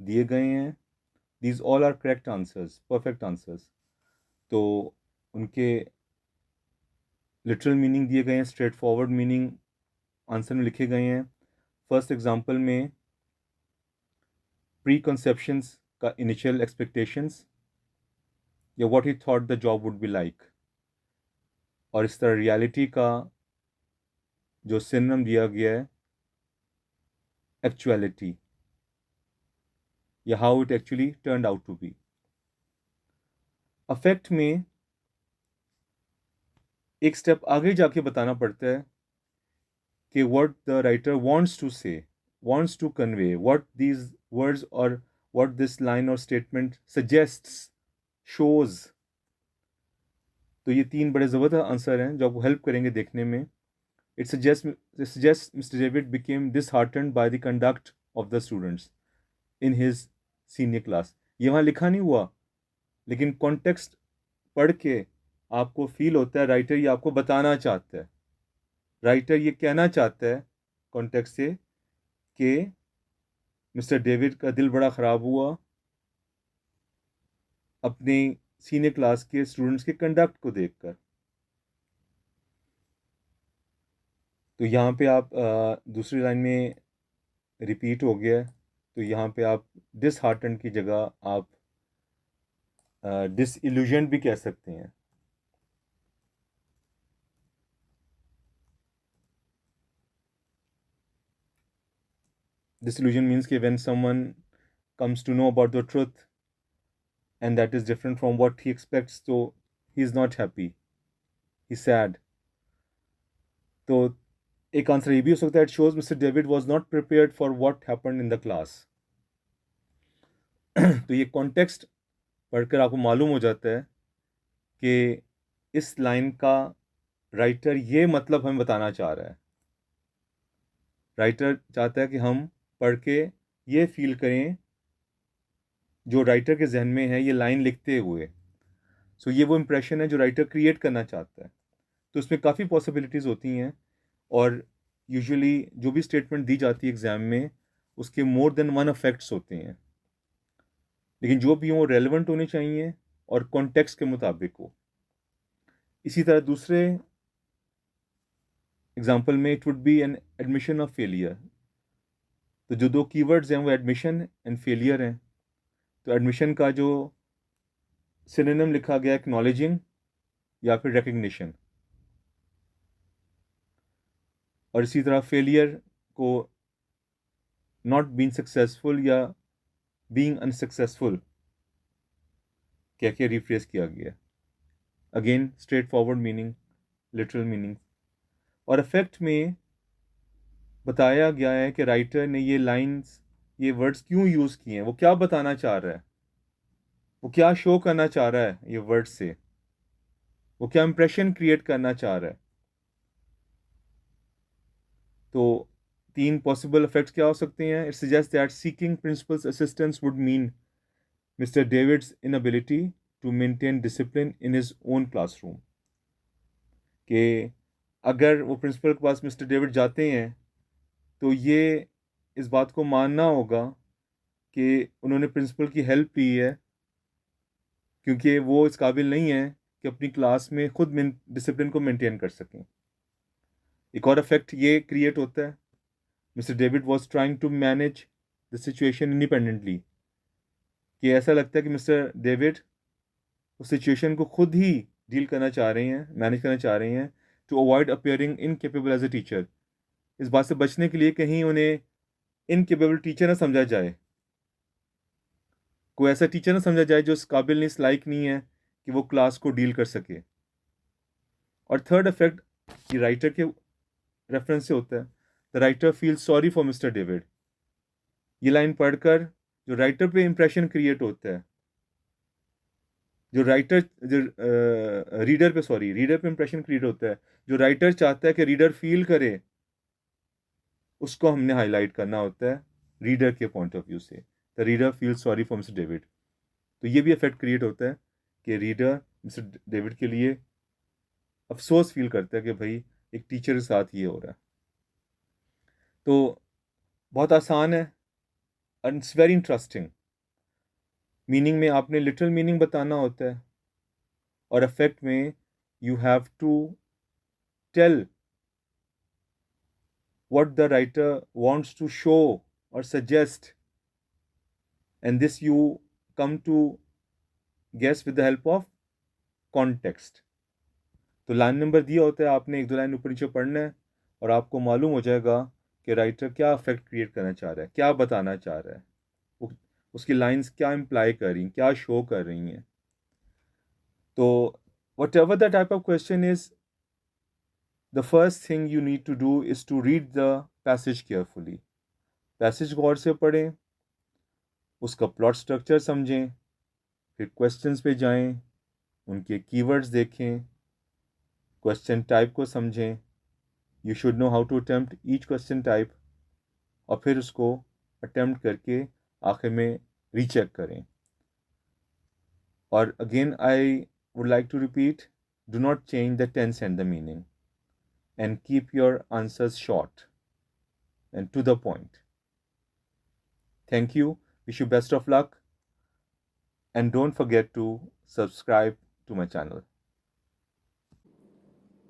दिए गए हैं. These all are correct answers, perfect answers. तो उनके लिटरल मीनिंग दिए गए हैं, स्ट्रेट फॉरवर्ड मीनिंग आंसर में लिखे गए हैं. फर्स्ट एग्जांपल में प्री कंसेप्शंस का इनिशियल एक्सपेक्टेशंस या what he thought the job would be like, और इस तरह रियलिटी का जो सिनोनिम दिया गया है एक्चुअलिटी, या how it actually turned out to be. Affect में एक स्टेप आगे जाके बताना पड़ता है कि what the writer wants to say, wants to convey, what these words or what this line or statement suggests, shows. तो ये 3 बड़े ज़बरदस्त आंसर हैं जो आपको हेल्प करेंगे देखने में. It suggests Mr. David became disheartened by the conduct of the students in his senior class. ये वहाँ लिखा नहीं हुआ, लेकिन कॉन्टेक्स्ट पढ़ के आपको फील होता है राइटर ये आपको बताना चाहता है. राइटर ये कहना चाहता है कॉन्टेक्स्ट से कि मिस्टर डेविड का दिल बड़ा ख़राब हुआ अपने सीनियर क्लास के स्टूडेंट्स के कंडक्ट को देखकर. तो यहाँ पे आप दूसरी लाइन में रिपीट हो गया है, तो यहाँ पे आप डिसहार्टन की जगह आप डिसइल्यूजन भी कह सकते हैं. Disillusion means कि when someone comes to know about the truth and that is different from what he expects, so he is not happy, he's sad. तो एक आंसर ये भी हो सकता है, it shows Mr. David was not prepared for what happened in the class. तो ये context पढ़कर आपको मालूम हो जाता है कि इस लाइन का राइटर ये मतलब हमें बताना चाह रहा है. राइटर चाहता है कि हम पढ़ के ये फील करें जो राइटर के जहन में है ये लाइन लिखते हुए. सो ये वो इम्प्रेशन है जो राइटर क्रिएट करना चाहता है. तो इसमें काफ़ी पॉसिबिलिटीज़ होती हैं, और यूजुअली जो भी स्टेटमेंट दी जाती है एग्ज़ाम में उसके मोर देन वन इफेक्ट्स होते हैं, लेकिन जो भी हो रेलेवेंट होने चाहिए और कॉन्टेक्स्ट के मुताबिक हो. इसी तरह दूसरे एग्जाम्पल में it would be an admission of failure. तो जो 2 कीवर्ड्स हैं वो एडमिशन एंड फेलियर हैं. तो एडमिशन का जो सिनोनिम लिखा गया एक्नॉलेजिंग या फिर रिकग्निशन, और इसी तरह फेलियर को नॉट बीइंग सक्सेसफुल या बीइंग अनसक्सेसफुल कह के रिफ्रेज किया गया. Again straight forward meaning, literal meaning. और इफेक्ट में बताया गया है कि राइटर ने ये लाइंस, ये वर्ड्स क्यों यूज़ किए हैं, वो क्या बताना चाह रहा है, वो क्या शो करना चाह रहा है ये वर्ड्स से, वो क्या इंप्रेशन क्रिएट करना चाह रहा है. तो 3 पॉसिबल इफेक्ट्स क्या हो सकते हैं. It suggest that seeking principal's assistance would mean Mr David's inability to maintain discipline in his own classroom. कि अगर वो प्रिंसिपल के पास मिस्टर डेविड जाते हैं तो ये इस बात को मानना होगा कि उन्होंने प्रिंसिपल की हेल्प ली है, क्योंकि वो इस काबिल नहीं है कि अपनी क्लास में खुद डिसिप्लिन को मेंटेन कर सकें. एक और इफेक्ट ये क्रिएट होता है, Mr David was trying to manage the situation independently. कि ऐसा लगता है कि मिस्टर डेविड उस सिचुएशन को खुद ही डील करना चाह रहे हैं, मैनेज करना चाह रहे हैं, to avoid appearing incapable as a teacher. इस बात से बचने के लिए कहीं उन्हें इनकेपेबल टीचर ना समझा जाए, कोई ऐसा टीचर ना समझा जाए जो इस काबिल नहीं, इस लायक नहीं है कि वो क्लास को डील कर सके. और थर्ड इफेक्ट ये राइटर के रेफरेंस से होता है. The writer feel sorry for mister David. ये लाइन पढ़कर जो राइटर पे इंप्रेशन क्रिएट होता है, जो रीडर पे इंप्रेशन क्रिएट होता है, जो राइटर चाहता है कि रीडर फील करे, उसको हमने हाईलाइट करना होता है रीडर के पॉइंट ऑफ व्यू से. The reader feel sorry for mister David. तो ये भी इफेक्ट क्रिएट होता है कि रीडर मिस्टर डेविड के लिए अफसोस फील करता है कि भाई एक टीचर के साथ ये हो रहा है। तो बहुत आसान है and it's very interesting. Meaning में आपने लिटरल मीनिंग बताना होता है, और अफेक्ट में you have to tell what the writer wants to show or suggest, and this you come to guess with the help of context. तो line number दिया होता है, आपने एक दो लाइन ऊपर नीचे पढ़ना है और आपको मालूम हो जाएगा कि राइटर क्या इफेक्ट क्रिएट करना चाह रहा है, क्या बताना चाह रहा है, उसकी लाइंस क्या इम्प्लाई कर रही हैं, क्या शो कर रही हैं। तो what ever the type of question is, the first thing you need to do is to read the passage carefully. Passage गौर से पढ़ें, उसका प्लॉट स्ट्रक्चर समझें, फिर क्वेश्चंस पे जाएं, उनके कीवर्ड्स देखें, क्वेश्चन टाइप को समझें। You should know how to attempt each question type, और फिर उसको अटेम्प्ट करके आखिर में रीचेक करें। और again I would like to repeat, do not change the tense and the meaning, and keep your answers short and to the point. Thank you. Wish you best of luck. And don't forget to subscribe to my channel.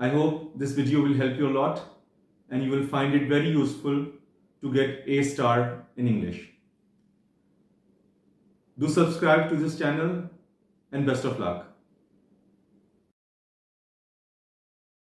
I hope this video will help you a lot and you will find it very useful to get A star in English. Do subscribe to this channel and best of luck.